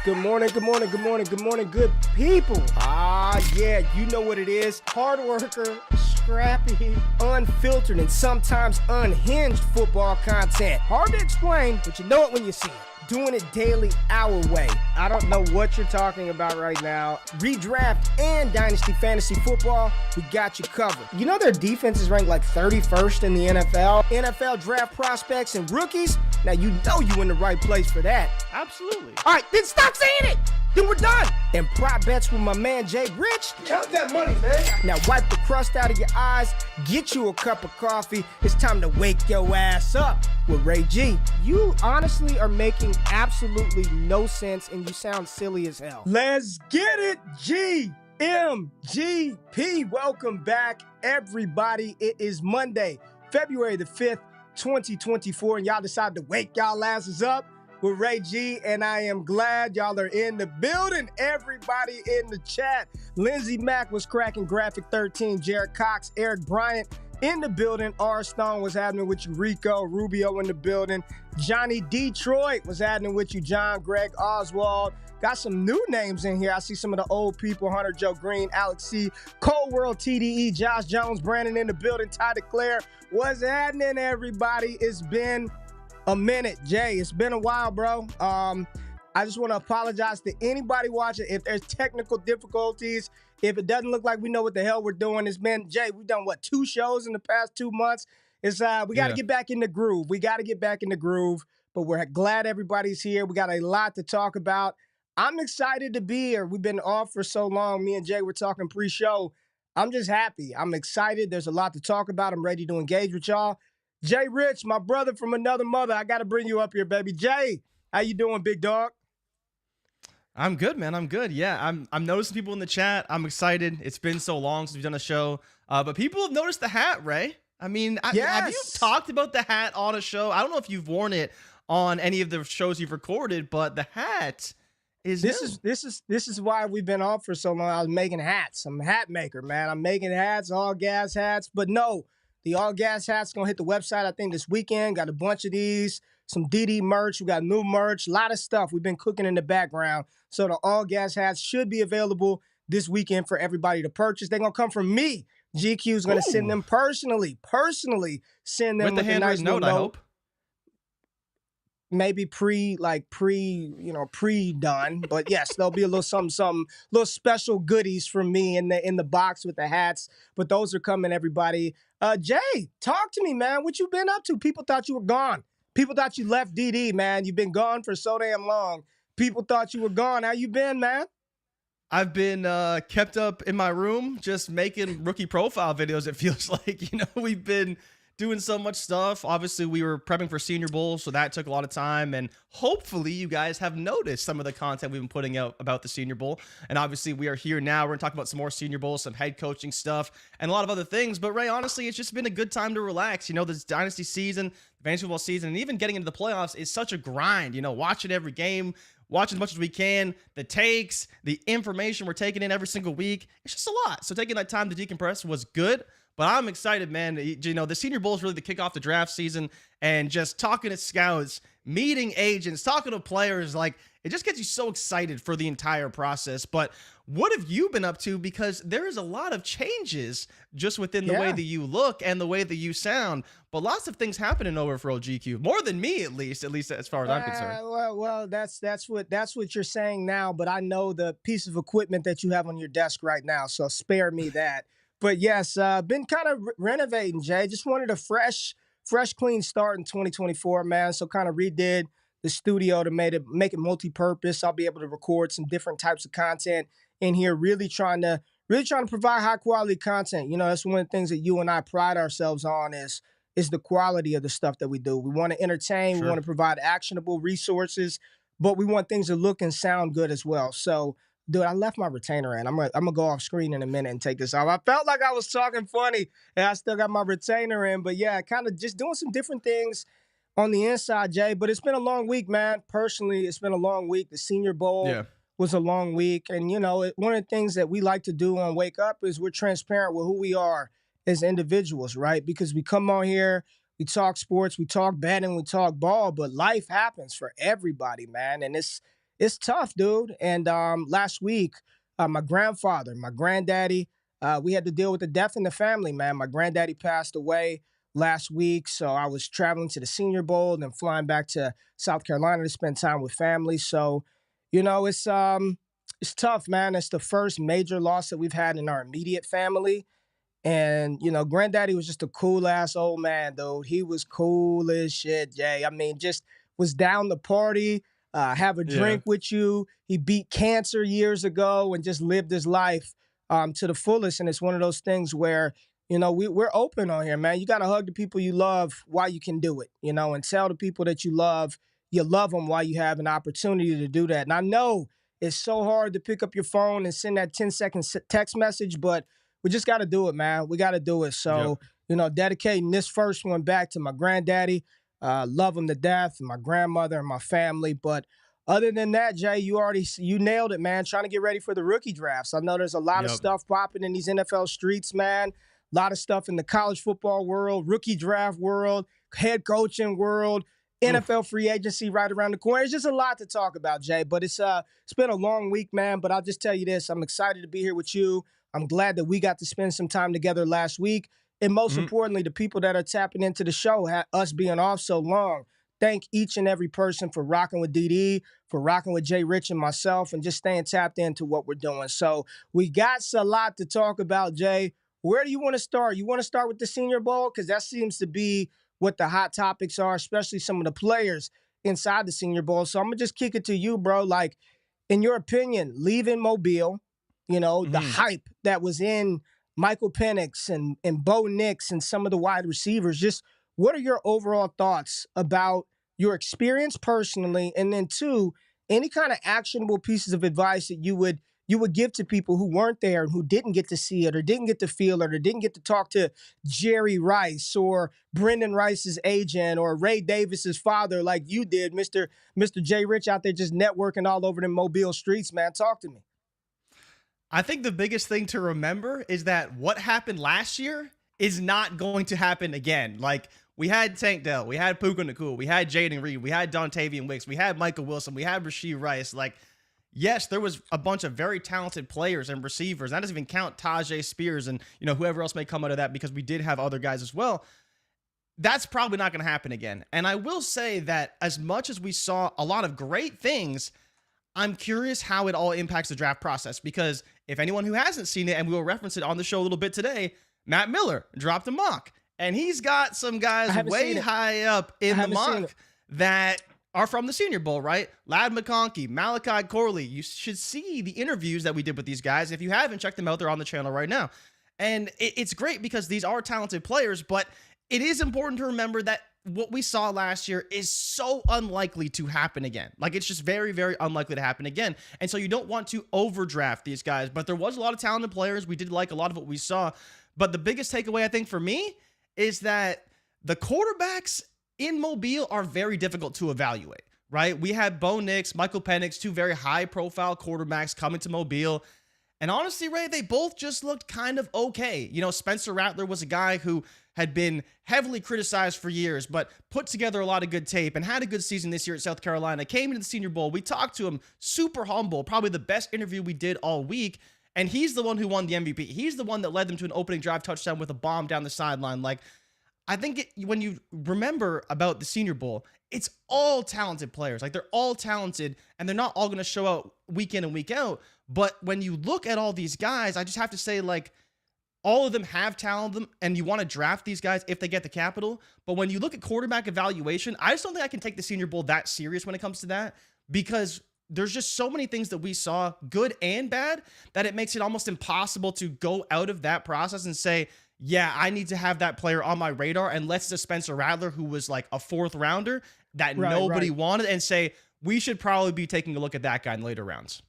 Good morning, good morning, good morning, good morning, good people. Yeah, you know what it is. Hard worker, scrappy, unfiltered, and sometimes unhinged football content. Hard to explain, but you know it when you see it. Doing it daily our way. I don't know what you're talking about right now. Redraft and Dynasty Fantasy Football, we got you covered. You know their defense is ranked like 31st in the NFL. NFL draft prospects and rookies. Now you know you in the right place for that. Absolutely. All right, then stop saying it. Then we're done. And prop bets with my man JRich. Count that money, man. Now wipe the crust out of your eyes, get you a cup of coffee. It's time to wake your ass up with Ray G. You honestly are making absolutely no sense and you sound silly as hell. Let's get it, GMGP. Welcome back, everybody. It is Monday, February the 5th, 2024, and y'all decided to wake y'all asses up with Ray G, and I am glad y'all are in the building. Everybody in the chat. Lindsey Mack was cracking Graphic 13. Jared Cox, Eric Bryant in the building. R. Stone was happening with you. Rico Rubio in the building. Johnny Detroit was happening with you. John Greg Oswald. Got some new names in here. I see some of the old people. Hunter Joe Green, Alex C. Cold World TDE, Josh Jones, Brandon in the building. Ty DeClaire. What's happening, everybody? It's been a minute. Jay, it's been a while, bro. I just want to apologize to anybody watching. If there's technical difficulties, if it doesn't look like we know what the hell we're doing, it's been, Jay, we've done, 2 shows in the past 2 months? It's we got to get back in the groove. We got to get back in the groove, but we're glad everybody's here. We got a lot to talk about. I'm excited to be here. We've been off for so long. Me and Jay were talking pre-show. I'm just happy. I'm excited. There's a lot to talk about. I'm ready to engage with y'all. JRich, my brother from another mother. I got to bring you up here, baby. Jay, how you doing, big dog? I'm good, man. I'm good. Yeah, I'm noticing people in the chat. I'm excited. It's been so long since we've done a show, but people have noticed the hat, Ray. I mean, yes. Have you talked about the hat on a show? I don't know if you've worn it on any of the shows you've recorded, but the hat is This is why we've been off for so long. I was making hats. I'm a hat maker, man. I'm making hats, all gas hats, but no. The All Gas hat's going to hit the website, I think, this weekend. Got a bunch of these, some DD merch. We got new merch, a lot of stuff. We've been cooking in the background. So the All Gas hats should be available this weekend for everybody to purchase. They're going to come from me. GQ is going to send them personally send them with the handwritten note, I hope. Maybe pre-done. But yes, there'll be a little something, little special goodies from me in the box with the hats. But those are coming, everybody. Jay, talk to me, man. What you been up to? People thought you were gone. People thought you left DD, man. You've been gone for so damn long. People thought you were gone. How you been, man? I've been kept up in my room just making rookie profile videos, it feels like. We've been doing so much stuff. Obviously, we were prepping for Senior Bowl, so that took a lot of time. And hopefully, you guys have noticed some of the content we've been putting out about the Senior Bowl. And obviously, we are here now. We're going to talk about some more Senior Bowl, some head coaching stuff, and a lot of other things. But, Ray, honestly, it's just been a good time to relax. This Dynasty season, the Fantasy Football season, and even getting into the playoffs is such a grind. Watching every game, watch as much as we can, the takes, the information we're taking in every single week. It's just a lot. So taking that time to decompress was good. But I'm excited, man. The Senior Bowl is really the kickoff the draft season, and just talking to scouts, meeting agents, talking to players, it just gets you so excited for the entire process. But what have you been up to? Because there is a lot of changes just within the way that you look and the way that you sound. But lots of things happening over for old GQ, more than me at least as far as I'm concerned. Well, that's what you're saying now. But I know the piece of equipment that you have on your desk right now, so spare me that. But yes, been kind of renovating, Jay. Just wanted a fresh, clean start in 2024, man. So kind of redid the studio to make it multi-purpose. I'll be able to record some different types of content in here. Really trying to provide high quality content. That's one of the things that you and I pride ourselves on is the quality of the stuff that we do. We want to entertain. Sure. We want to provide actionable resources, but we want things to look and sound good as well. So. Dude, I left my retainer in. I'm gonna go off screen in a minute and take this off. I felt like I was talking funny, and I still got my retainer in. But yeah, kind of just doing some different things on the inside, Jay. But it's been a long week, man. Personally, it's been a long week. The Senior Bowl was a long week. And, one of the things that we like to do on Wake Up is we're transparent with who we are as individuals, right? Because we come on here, we talk sports, we talk betting, we talk ball, but life happens for everybody, man. And it's It's tough, dude. And last week, my grandfather, my granddaddy, we had to deal with the death in the family, man. My granddaddy passed away last week, so I was traveling to the Senior Bowl and then flying back to South Carolina to spend time with family. So, it's tough, man. It's the first major loss that we've had in our immediate family. And, granddaddy was just a cool ass old man, dude. He was cool as shit, Jay. I mean, just was down to party, have a Yeah. drink with you. He beat cancer years ago and just lived his life to the fullest. And it's one of those things where, we're open on here, man. You got to hug the people you love while you can do it, and tell the people that you love them while you have an opportunity to do that. And I know it's so hard to pick up your phone and send that 10-second text message, but we just got to do it, man. We got to do it. So, dedicating this first one back to my granddaddy. Love him to death, and my grandmother and my family. But other than that, Jay, you nailed it, man. Trying to get ready for the rookie drafts. I know there's a lot of stuff popping in these NFL streets, man. A lot of stuff in the college football world, rookie draft world, head coaching world, NFL free agency right around the corner. It's just a lot to talk about, Jay. But it's been a long week, man. But I'll just tell you this. I'm excited to be here with you. I'm glad that we got to spend some time together last week. And most importantly, the people that are tapping into the show, us being off so long, thank each and every person for rocking with DD, for rocking with JRich and myself, and just staying tapped into what we're doing. So we got a lot to talk about, Jay. Where do you want to start? You want to start with the Senior Bowl? Because that seems to be what the hot topics are, especially some of the players inside the Senior Bowl. So I'm going to just kick it to you, bro. Like, in your opinion, leaving Mobile, the hype that was in Michael Penix and Bo Nix and some of the wide receivers, just what are your overall thoughts about your experience personally? And then two, any kind of actionable pieces of advice that you would give to people who weren't there and who didn't get to see it or didn't get to feel it or didn't get to talk to Jerry Rice or Brendan Rice's agent or Ray Davis's father like you did, Mr. JRich out there just networking all over the Mobile streets, man. Talk to me. I think the biggest thing to remember is that what happened last year is not going to happen again. Like, we had Tank Dell, we had Puka Nacua, we had Jaden Reed, we had Dontavian Wicks, we had Michael Wilson, we had Rashee Rice. Like, yes, there was a bunch of very talented players and receivers. That doesn't even count Tajay Spears and, whoever else may come out of that, because we did have other guys as well. That's probably not going to happen again. And I will say that as much as we saw a lot of great things, I'm curious how it all impacts the draft process, because if anyone who hasn't seen it, and we will reference it on the show a little bit today, Matt Miller dropped a mock, and he's got some guys way high up in the mock that are from the Senior Bowl, right? Ladd McConkey, Malachi Corley. You should see the interviews that we did with these guys. If you haven't, check them out. They're on the channel right now. And it's great because these are talented players, but it is important to remember that what we saw last year is so unlikely to happen again. Like, it's just very, very unlikely to happen again. And so you don't want to overdraft these guys, but there was a lot of talented players. We did like a lot of what we saw. But the biggest takeaway, I think, for me is that the quarterbacks in Mobile are very difficult to evaluate, right? We had Bo Nix, Michael Penix, two very high-profile quarterbacks coming to Mobile. And honestly, Ray, they both just looked kind of okay. Spencer Rattler was a guy who had been heavily criticized for years, but put together a lot of good tape and had a good season this year at South Carolina. Came into the Senior Bowl. We talked to him, super humble, probably the best interview we did all week. And he's the one who won the MVP. He's the one that led them to an opening drive touchdown with a bomb down the sideline. Like, I think when you remember about the Senior Bowl, it's all talented players. Like, they're all talented, and they're not all going to show out week in and week out. But when you look at all these guys, I just have to say, like, all of them have talent, and you want to draft these guys if they get the capital. But when you look at quarterback evaluation, I just don't think I can take the Senior Bowl that serious when it comes to that, because there's just so many things that we saw, good and bad, that it makes it almost impossible to go out of that process and say, yeah, I need to have that player on my radar, unless it's a Spencer Rattler who was like a fourth rounder that nobody wanted, and say, we should probably be taking a look at that guy in later rounds.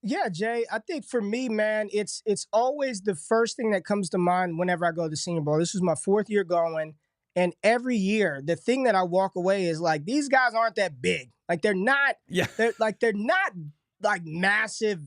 Yeah, Jay, I think for me, man, it's always the first thing that comes to mind whenever I go to the Senior Bowl. This was my fourth year going, and every year, the thing that I walk away is like, these guys aren't that big. Like, they're not like massive.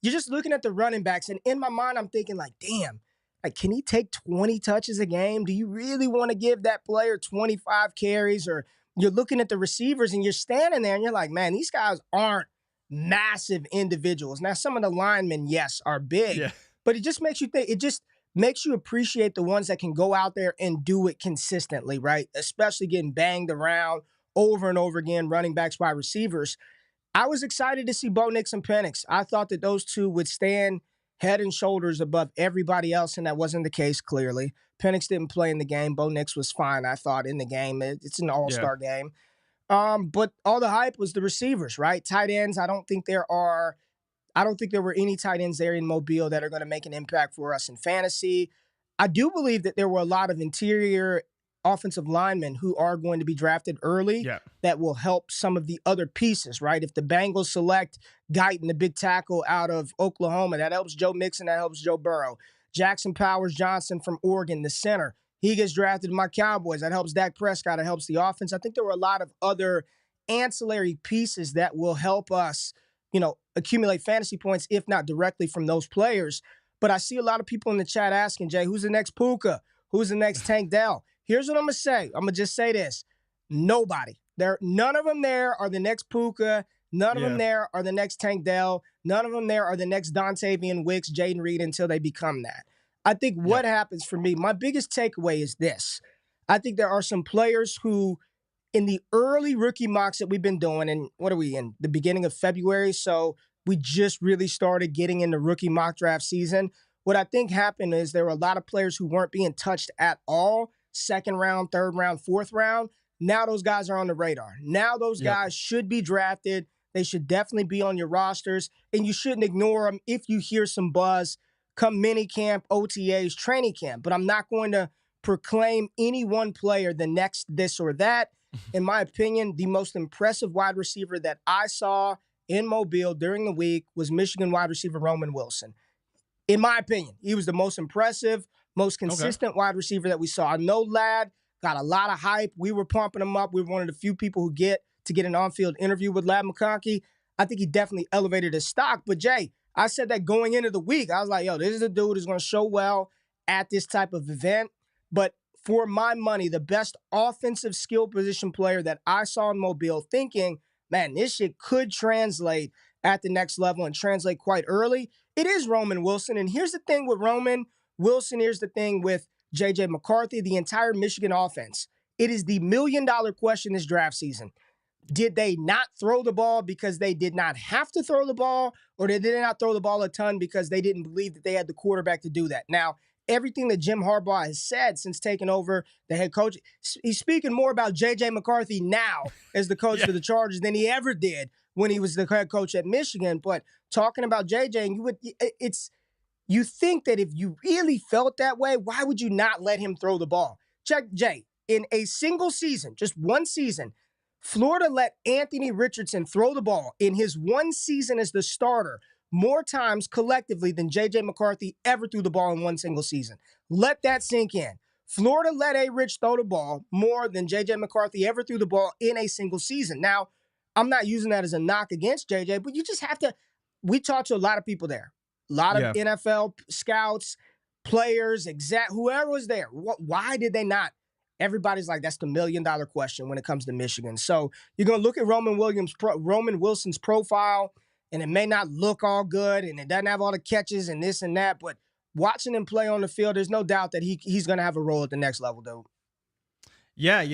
You're just looking at the running backs, and in my mind, I'm thinking like, damn, like, can he take 20 touches a game? Do you really want to give that player 25 carries or you're looking at the receivers and you're standing there and you're like, man, these guys aren't massive individuals. Now, some of the linemen, yes, are big, Yeah. but it just makes you think, it just makes you appreciate the ones that can go out there and do it consistently, right? Especially getting banged around over and over again, running backs, wide receivers. I was excited to see Bo Nix and Penix. I thought that those two would stand head and shoulders above everybody else, and that wasn't the case, clearly. Penix didn't play in the game. Bo Nix was fine, I thought, in the game. It's an Yeah. all-star game. But all the hype was the receivers, right? Tight ends, I don't think there were any tight ends there in Mobile that are going to make an impact for us in fantasy. I do believe that there were a lot of interior offensive linemen who are going to be drafted early Yeah. that will help some of the other pieces, right? If the Bengals select Guyton, the big tackle out of Oklahoma, that helps Joe Mixon, that helps Joe Burrow. Jackson Powers Johnson from Oregon, the center, he gets drafted in my Cowboys. That helps Dak Prescott. It helps the offense. I think there were a lot of other ancillary pieces that will help us, accumulate fantasy points, if not directly from those players. But I see a lot of people in the chat asking, Jay, who's the next Puka? Who's the next Tank Dell? Here's what I'm going to say. I'm going to just say this. Nobody. None of them there are the next Puka. None of them there are the next Tank Dell. None of them there are the next Dontavian Wicks, Jaden Reed until they become that. I think what happens for me, my biggest takeaway is this. I think there are some players who, in the early rookie mocks that we've been doing, and what are we in the beginning of February? So we just really started getting into rookie mock draft season. What I think happened is there were a lot of players who weren't being touched at all, second round, third round, fourth round. Now those guys are on the radar. Now those guys should be drafted. They should definitely be on your rosters, and you shouldn't ignore them if you hear some buzz come mini camp, OTAs, training camp. But I'm not going to proclaim any one player the next this or that. In my opinion, the most impressive wide receiver that I saw in Mobile during the week was Michigan wide receiver Roman Wilson. In my opinion, he was the most impressive, most consistent wide receiver that we saw. I know Lad got a lot of hype. We were pumping him up. We were one of the few people who get an on-field interview with Lad McConkey. I think he definitely elevated his stock. But Jay, I said that going into the week. I was like, yo, this is a dude who's going to show well at this type of event. But for my money, the best offensive skill position player that I saw in Mobile, thinking, man, this shit could translate at the next level and translate quite early, it is Roman Wilson. And here's the thing with Roman Wilson. Here's the thing with J.J. McCarthy, the entire Michigan offense. It is the million-dollar question this draft season. Did they not throw the ball because they did not have to throw the ball, or did they not throw the ball a ton because they didn't believe that they had the quarterback to do that? Now, everything that Jim Harbaugh has said since taking over the head coach, he's speaking more about J.J. McCarthy now as the coach for the Chargers than he ever did when he was the head coach at Michigan. But talking about J.J., and you think that if you really felt that way, why would you not let him throw the ball? Check, Jay, in a single season, just one season, Florida let Anthony Richardson throw the ball in his one season as the starter more times collectively than J.J. McCarthy ever threw the ball in one single season. Let that sink in. Florida let A-Rich throw the ball more than J.J. McCarthy ever threw the ball in a single season. Now, I'm not using that as a knock against J.J., but you just have to – we talked to a lot of people there, a lot of NFL scouts, players, whoever was there. Why did they not? Everybody's like, that's the million-dollar question when it comes to Michigan. So you're going to look at Roman Wilson's profile, and it may not look all good, and it doesn't have all the catches and this and that, but watching him play on the field, there's no doubt that he's going to have a role at the next level, dude. Yeah,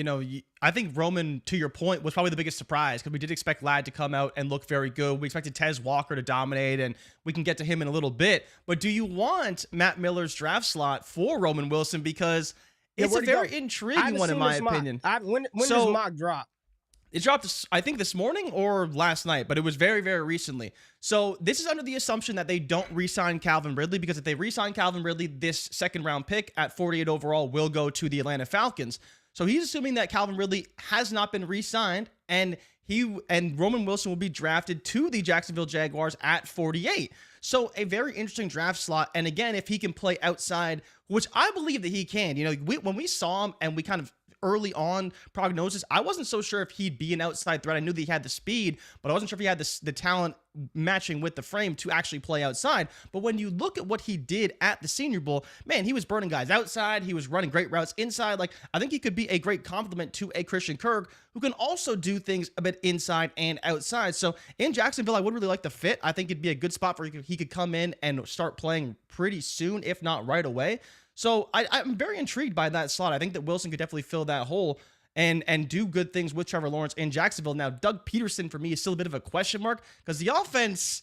I think Roman, to your point, was probably the biggest surprise because we did expect Ladd to come out and look very good. We expected Tez Walker to dominate, and we can get to him in a little bit. But do you want Matt Miller's draft slot for Roman Wilson? Because it's a very intriguing one, in my opinion. When does mock drop? It dropped, I think, this morning or last night, but it was very, very recently. So this is under the assumption that they don't re-sign Calvin Ridley, because if they re-sign Calvin Ridley, this second-round pick at 48 overall will go to the Atlanta Falcons. So he's assuming that Calvin Ridley has not been re-signed, and Roman Wilson will be drafted to the Jacksonville Jaguars at 48. So a very interesting draft slot. And again, if he can play outside, which I believe that he can, when we saw him and we kind of early on prognosis, I wasn't so sure if he'd be an outside threat. I knew that he had the speed, but I wasn't sure if he had the talent matching with the frame to actually play outside. But when you look at what he did at the Senior Bowl, man, he was burning guys outside. He was running great routes inside. Like, I think he could be a great complement to a Christian Kirk, who can also do things a bit inside and outside. So in Jacksonville, I would really like the fit. I think it'd be a good spot where he could come in and start playing pretty soon, if not right away. So I'm very intrigued by that slot. I think that Wilson could definitely fill that hole and do good things with Trevor Lawrence in Jacksonville. Now, Doug Peterson, for me, is still a bit of a question mark because the offense,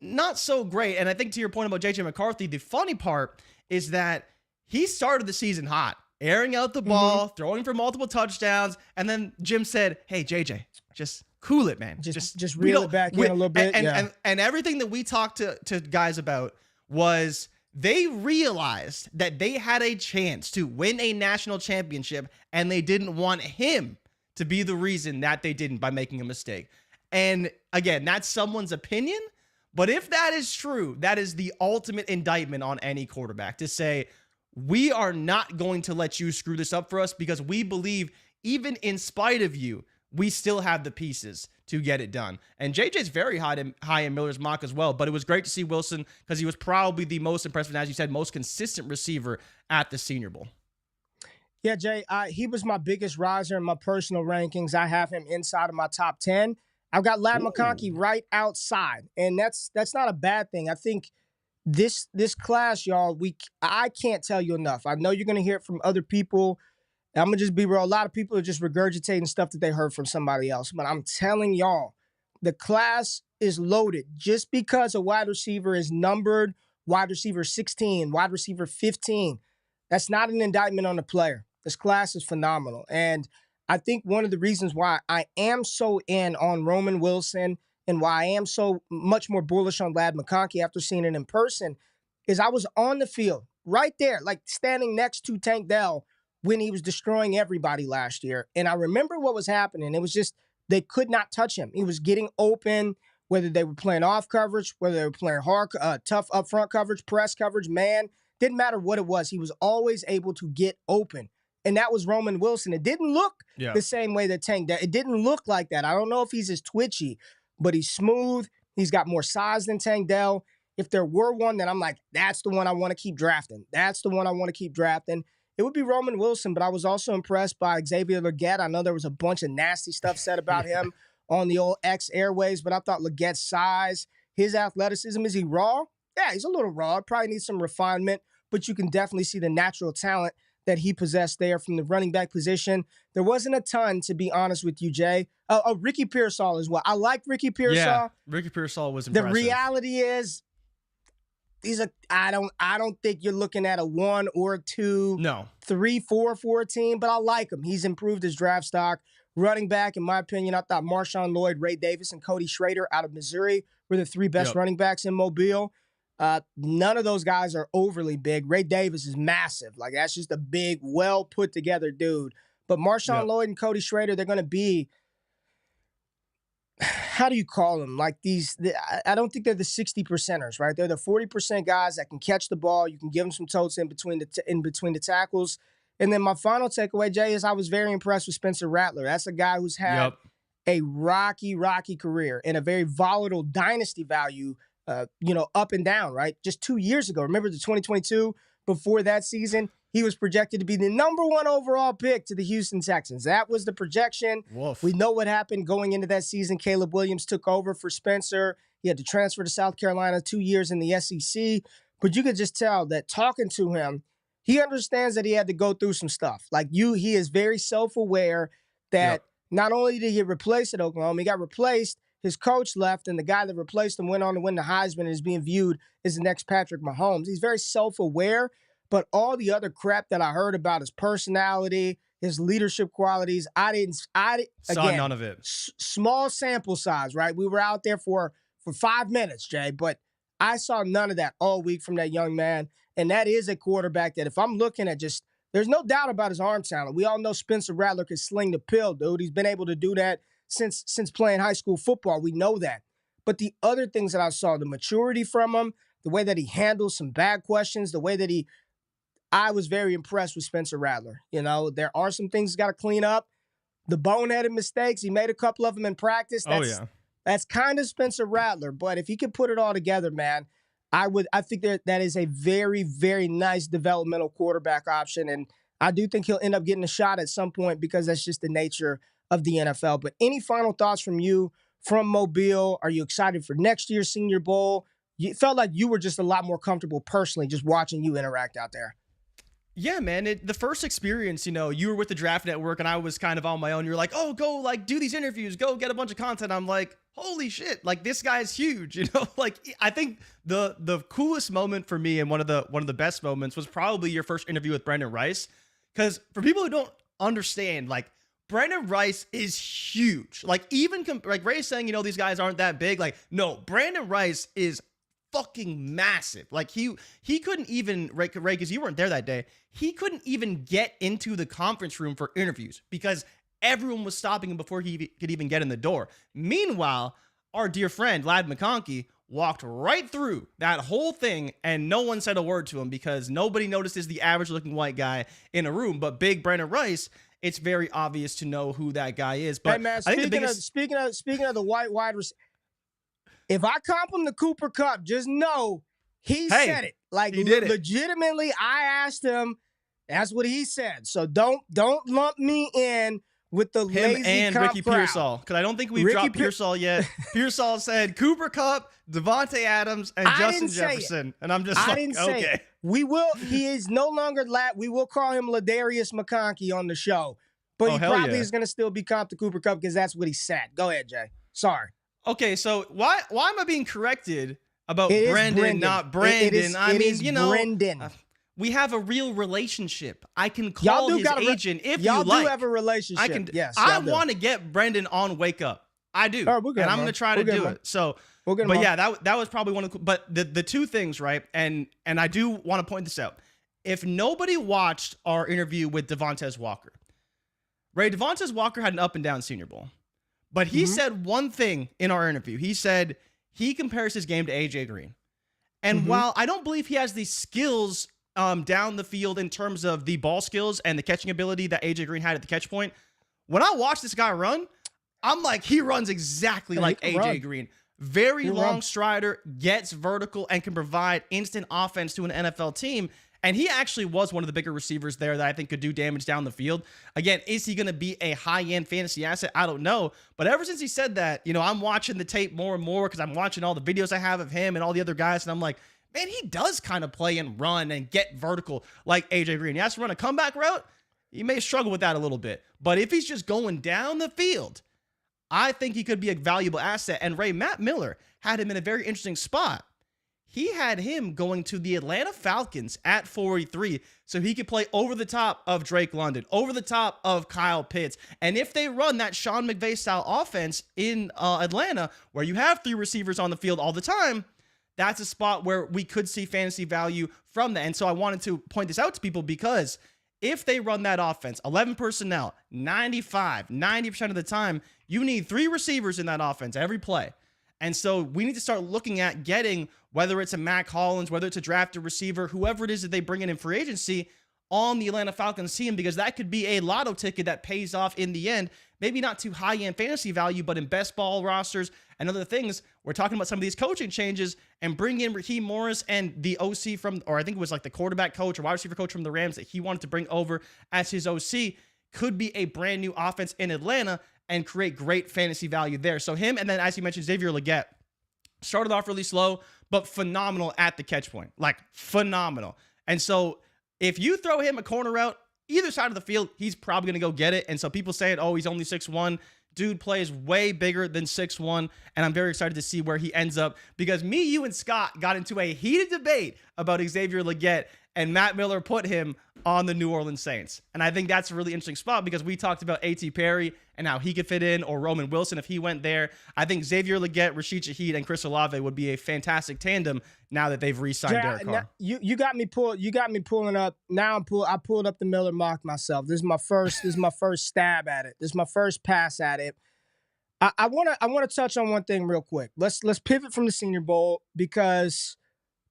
not so great. And I think to your point about J.J. McCarthy, the funny part is that he started the season hot, airing out the ball, throwing for multiple touchdowns, and then Jim said, hey, JJ, just cool it, man. Just reel it back in a little bit. And everything that we talked to guys about was they realized that they had a chance to win a national championship, and they didn't want him to be the reason that they didn't by making a mistake. And again, that's someone's opinion, but if that is true, that is the ultimate indictment on any quarterback to say, we are not going to let you screw this up for us because we believe even in spite of you, we still have the pieces to get it done. And JJ's very high in Miller's mock as well, but it was great to see Wilson because he was probably the most impressive, and as you said, most consistent receiver at the Senior Bowl. Yeah, Jay, he was my biggest riser in my personal rankings. I have him inside of my top 10. I've got Ladd McConkey right outside, and that's not a bad thing. I think this class, y'all, I can't tell you enough. I know you're going to hear it from other people. I'm going to just be real. A lot of people are just regurgitating stuff that they heard from somebody else. But I'm telling y'all, the class is loaded. Just because a wide receiver is numbered wide receiver 16, wide receiver 15, that's not an indictment on the player. This class is phenomenal. And I think one of the reasons why I am so in on Roman Wilson and why I am so much more bullish on Ladd McConkey after seeing it in person is I was on the field right there, like standing next to Tank Dell when he was destroying everybody last year. And I remember what was happening. It was just they could not touch him. He was getting open, whether they were playing off coverage, whether they were playing hard, tough up front coverage, press coverage, man. Didn't matter what it was. He was always able to get open. And that was Roman Wilson. It didn't look the same way that Tank Dell. It didn't look like that. I don't know if he's as twitchy, but he's smooth. He's got more size than Tank Dell. If there were one that I'm like, that's the one I want to keep drafting. That's the one I want to keep drafting. It would be Roman Wilson, but I was also impressed by Xavier Legette. I know there was a bunch of nasty stuff said about him on the old X airways, but I thought Legette's size, his athleticism, is he raw? Yeah, he's a little raw. Probably needs some refinement, but you can definitely see the natural talent that he possessed there from the running back position. There wasn't a ton, to be honest with you, Jay. Ricky Pearsall as well. I like Ricky Pearsall. Yeah, Ricky Pearsall was impressive. The reality is, I don't think you're looking at a 1 or a 2, 3, 4 for a team, but I like him. He's improved his draft stock. Running back, in my opinion, I thought Marshawn Lloyd, Ray Davis, and Cody Schrader out of Missouri were the 3 best running backs in Mobile. None of those guys are overly big. Ray Davis is massive. Like, that's just a big, well put together dude. But Marshawn Lloyd and Cody Schrader, they're going to be, how do you call them? Like I don't think they're the 60%ers, right? They're the 40% guys that can catch the ball. You can give them some totes in between the tackles. And then my final takeaway, Jay, is I was very impressed with Spencer Rattler. That's a guy who's had a rocky career and a very volatile dynasty value, up and down, right? Just 2 years ago, remember the 2022, before that season, he was projected to be the number 1 overall pick to the Houston Texans. That was the projection. Woof. We know what happened going into that season. Caleb Williams took over for Spencer. He had to transfer to South Carolina 2 years in the SEC. But you could just tell that talking to him, he understands that he had to go through some stuff. He is very self-aware that not only did he get replaced at Oklahoma, he got replaced, his coach left, and the guy that replaced him went on to win the Heisman and is being viewed as the next Patrick Mahomes. He's very self-aware, but all the other crap that I heard about his personality, his leadership qualities, I saw none of it. Small sample size, right? We were out there for 5 minutes, Jay, but I saw none of that all week from that young man. And that is a quarterback that if I'm looking at there's no doubt about his arm talent. We all know Spencer Rattler can sling the pill, dude. He's been able to do that since playing high school football. We know that. But the other things that I saw, the maturity from him, the way that he handles some bad questions, the way that I was very impressed with Spencer Rattler. You know, there are some things got to clean up. The boneheaded mistakes, he made a couple of them in practice. That's kind of Spencer Rattler. But if he could put it all together, man, I think that is a very, very nice developmental quarterback option. And I do think he'll end up getting a shot at some point because that's just the nature of the NFL. But any final thoughts from you from Mobile? Are you excited for next year's Senior Bowl? You felt like you were just a lot more comfortable personally just watching you interact out there. Yeah, man. The first experience, you know, you were with the Draft Network and I was kind of on my own. You're like, oh, go like do these interviews, go get a bunch of content. I'm like, holy shit, like this guy's huge, you know? Like I think the coolest moment for me and one of the best moments was probably your first interview with Brandon Rice. Because for people who don't understand, like Brandon Rice is huge. Like even like Ray's saying, you know, these guys aren't that big. Like, no, Brandon Rice is fucking massive. Like he couldn't even, Ray, because you weren't there that day, he couldn't even get into the conference room for interviews because everyone was stopping him before he could even get in the door. Meanwhile, our dear friend Ladd McConkey walked right through that whole thing and no one said a word to him because nobody notices the average looking white guy in a room. But big Brandon Rice, it's very obvious to know who that guy is. But hey man, speaking of the white wide receiver, if I comp him to Cooper Kupp, just know he said it. Like he did legitimately, I asked him. That's what he said. So don't lump me in with the lazy and comp Ricky crowd. Pearsall, because I don't think we've dropped Pearsall yet. Pearsall said Cooper Kupp, Devontae Adams, and Justin Jefferson, and I'm just like, okay. We will. He is no longer We will call him Ladarius McConkey on the show, but he probably is going to still be comped to Cooper Kupp because that's what he said. Go ahead, Jay. Sorry. Okay, so why am I being corrected about Brendan, not Brandon? I mean, you know, Brendan. We have a real relationship. I can call his agent if you like. Y'all do have a relationship. I can. Yes, I want to get Brendan on Wake Up. I do, right, and I'm going to try to do it. So, but yeah, that was probably one of the. But the two things, right? And I do want to point this out. If nobody watched our interview with Devontae Walker, Ray, Devontae Walker had an up and down Senior Bowl, but he said one thing in our interview. He said he compares his game to AJ Green, and while I don't believe he has the skills down the field in terms of the ball skills and the catching ability that AJ Green had at the catch point, when I watch this guy run, I'm like, he runs exactly like AJ Green. Very long strider, gets vertical, and can provide instant offense to an NFL team. And he actually was one of the bigger receivers there that I think could do damage down the field. Again, is he going to be a high-end fantasy asset? I don't know. But ever since he said that, you know, I'm watching the tape more and more because I'm watching all the videos I have of him and all the other guys, and I'm like, man, he does kind of play and run and get vertical like AJ Green. He has to run a comeback route. He may struggle with that a little bit. But if he's just going down the field, I think he could be a valuable asset. And Matt Miller had him in a very interesting spot. He had him going to the Atlanta Falcons at 43 so he could play over the top of Drake London, over the top of Kyle Pitts. And if they run that Sean McVay style offense in Atlanta, where you have three receivers on the field all the time, that's a spot where we could see fantasy value from that. And so I wanted to point this out to people because if they run that offense, 11 personnel, 90% of the time, you need three receivers in that offense every play. And so we need to start looking at getting, whether it's a Mac Hollins, whether it's a drafted receiver, whoever it is that they bring in free agency on the Atlanta Falcons team, because that could be a lotto ticket that pays off in the end. Maybe not too high-end fantasy value, but in best ball rosters and other things. We're talking about some of these coaching changes and bring in Raheem Morris and the OC from, or I think it was like the quarterback coach or wide receiver coach from the Rams that he wanted to bring over as his OC. Could be a brand new offense in Atlanta and create great fantasy value there. So him, and then as you mentioned, Xavier Legette started off really slow, but phenomenal at the catch point, like phenomenal. And so if you throw him a corner route, either side of the field, he's probably going to go get it. And so people saying, oh, he's only 6'1". Dude plays way bigger than 6'1", and I'm very excited to see where he ends up because me, you, and Scott got into a heated debate about Xavier Legette, and Matt Miller put him on the New Orleans Saints. And I think that's a really interesting spot because we talked about A.T. Perry and how he could fit in, or Roman Wilson if he went there. I think Xavier Legette, Rashid Shaheed, and Chris Olave would be a fantastic tandem now that they've re-signed Derek Carr. You got me pulling up. Now I pulled up the Miller mock myself. This is my first stab at it. This is my first pass at it. I want to touch on one thing real quick. Let's pivot from the Senior Bowl because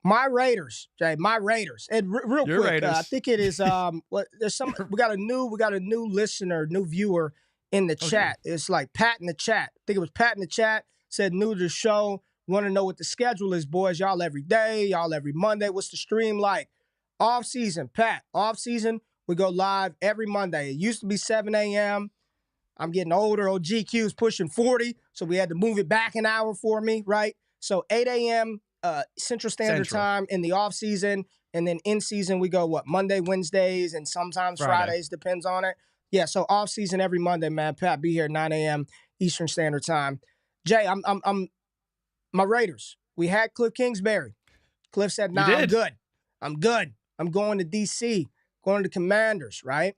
My Raiders, Jay. My Raiders. And real Your quick, I Raiders. think it is. There's some. We got a new listener, new viewer in the chat. It's like Pat in the chat. I think it was Pat in the chat said new to the show. Want to know what the schedule is, boys? Y'all every day. Y'all every Monday. What's the stream like? Off season, Pat. Off season, we go live every Monday. It used to be 7 a.m. I'm getting older. Old GQ's pushing 40, so we had to move it back an hour for me, right? So 8 a.m. Central Standard Time in the off season, and then in season we go Monday, Wednesdays, and sometimes Fridays, depends on it. Yeah, so off season every Monday, man. Pat, be here at 9 a.m. Eastern Standard Time. Jay, I'm my Raiders. We had Cliff Kingsbury. Cliff said, "Nah, I'm good. I'm good. I'm going to DC, going to Commanders." Right?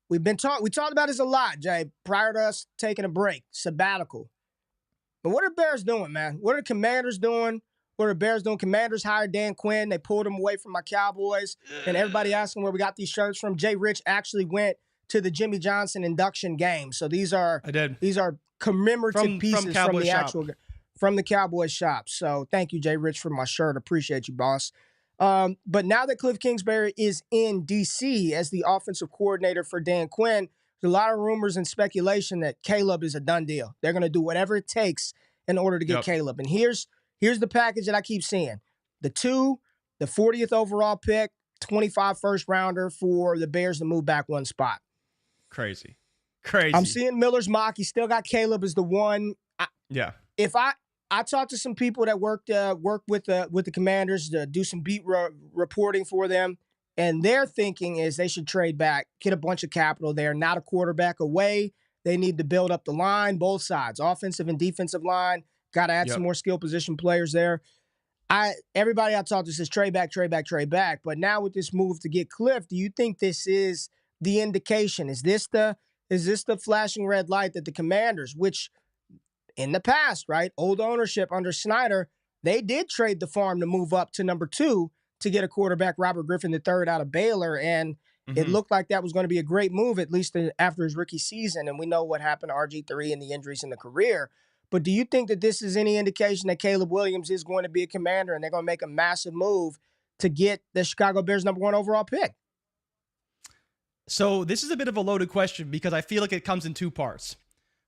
We talked about this a lot, Jay. Prior to us taking a break, sabbatical. But what are the Bears doing, man? What are the Commanders doing? What are the Bears doing? Commanders hired Dan Quinn. They pulled him away from my Cowboys. And everybody asking where we got these shirts from. JRich actually went to the Jimmy Johnson induction game. So these are commemorative pieces from the Cowboys shop. So thank you, JRich, for my shirt. Appreciate you, boss. But now that Cliff Kingsbury is in D.C. as the offensive coordinator for Dan Quinn, there's a lot of rumors and speculation that Caleb is a done deal. They're going to do whatever it takes in order to get Caleb. And here's the package that I keep seeing. The 40th overall pick, 25 first rounder for the Bears to move back one spot. Crazy. I'm seeing Miller's mock. He still got Caleb as the one. If I talked to some people that work with the Commanders to do some beat reporting for them, and their thinking is they should trade back, get a bunch of capital there, not a quarterback away. They need to build up the line, both sides, offensive and defensive line. Got to add some more skill position players there. Everybody I talked to says trade back. But now with this move to get Cliff, do you think this is the indication? Is this the flashing red light that the Commanders, which in the past, right, old ownership under Snyder, they did trade the farm to move up to number 2 to get a quarterback, Robert Griffin III, out of Baylor, and it looked like that was going to be a great move, at least after his rookie season, and we know what happened to RG3 and the injuries in the career. But do you think that this is any indication that Caleb Williams is going to be a Commander and they're going to make a massive move to get the Chicago Bears number 1 overall pick? So this is a bit of a loaded question because I feel like it comes in 2 parts.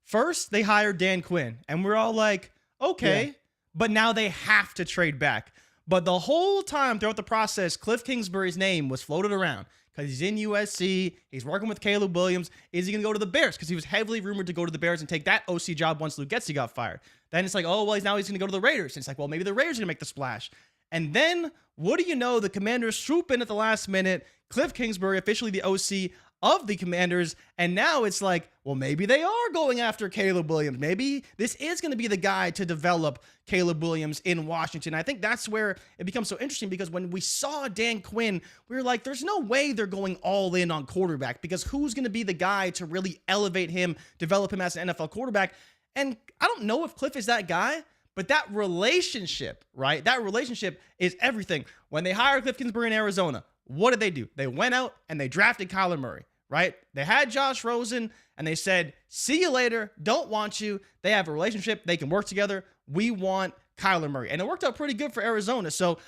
First, they hired Dan Quinn, and we're all like, okay, but now they have to trade back. But the whole time throughout the process, Cliff Kingsbury's name was floated around because he's in USC. He's working with Caleb Williams. Is he going to go to the Bears? Because he was heavily rumored to go to the Bears and take that OC job once Luke Getsy got fired. Then it's like, oh, well, he's going to go to the Raiders. And it's like, well, maybe the Raiders are going to make the splash. And then, what do you know? The Commanders swoop in at the last minute. Cliff Kingsbury, officially the OC of the Commanders, and now it's like, well, maybe they are going after Caleb Williams. Maybe this is going to be the guy to develop Caleb Williams in Washington. I think that's where it becomes so interesting because when we saw Dan Quinn, we were like, there's no way they're going all in on quarterback because who's going to be the guy to really elevate him, develop him as an NFL quarterback? And I don't know if Cliff is that guy, but that relationship, right? That relationship is everything. When they hired Cliff Kingsbury in Arizona, what did they do? They went out and they drafted Kyler Murray. Right? They had Josh Rosen and they said, see you later. Don't want you. They have a relationship. They can work together. We want Kyler Murray. And it worked out pretty good for Arizona. So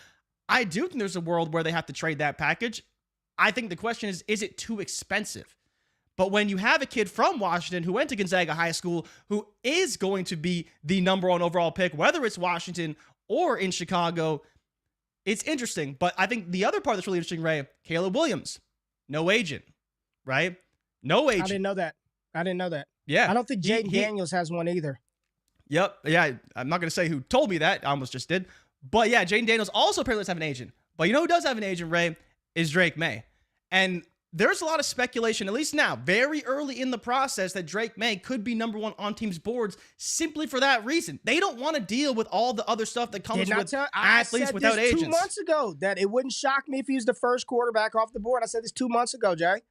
I do think there's a world where they have to trade that package. I think the question is it too expensive? But when you have a kid from Washington who went to Gonzaga High School, who is going to be the number 1 overall pick, whether it's Washington or in Chicago, it's interesting. But I think the other part that's really interesting, Ray, Caleb Williams, no agent. Right? No agent. I didn't know that. Yeah. I don't think Jaden Daniels has one either. Yep. Yeah. I'm not going to say who told me that. I almost just did. But yeah, Jaden Daniels also apparently does have an agent. But you know who does have an agent, Ray? Is Drake May. And there's a lot of speculation, at least now, very early in the process, that Drake May could be number 1 on teams' boards simply for that reason. They don't want to deal with all the other stuff that comes with athletes without agents. 2 months ago that it wouldn't shock me if he was the first quarterback off the board. I said this 2 months ago, Jay.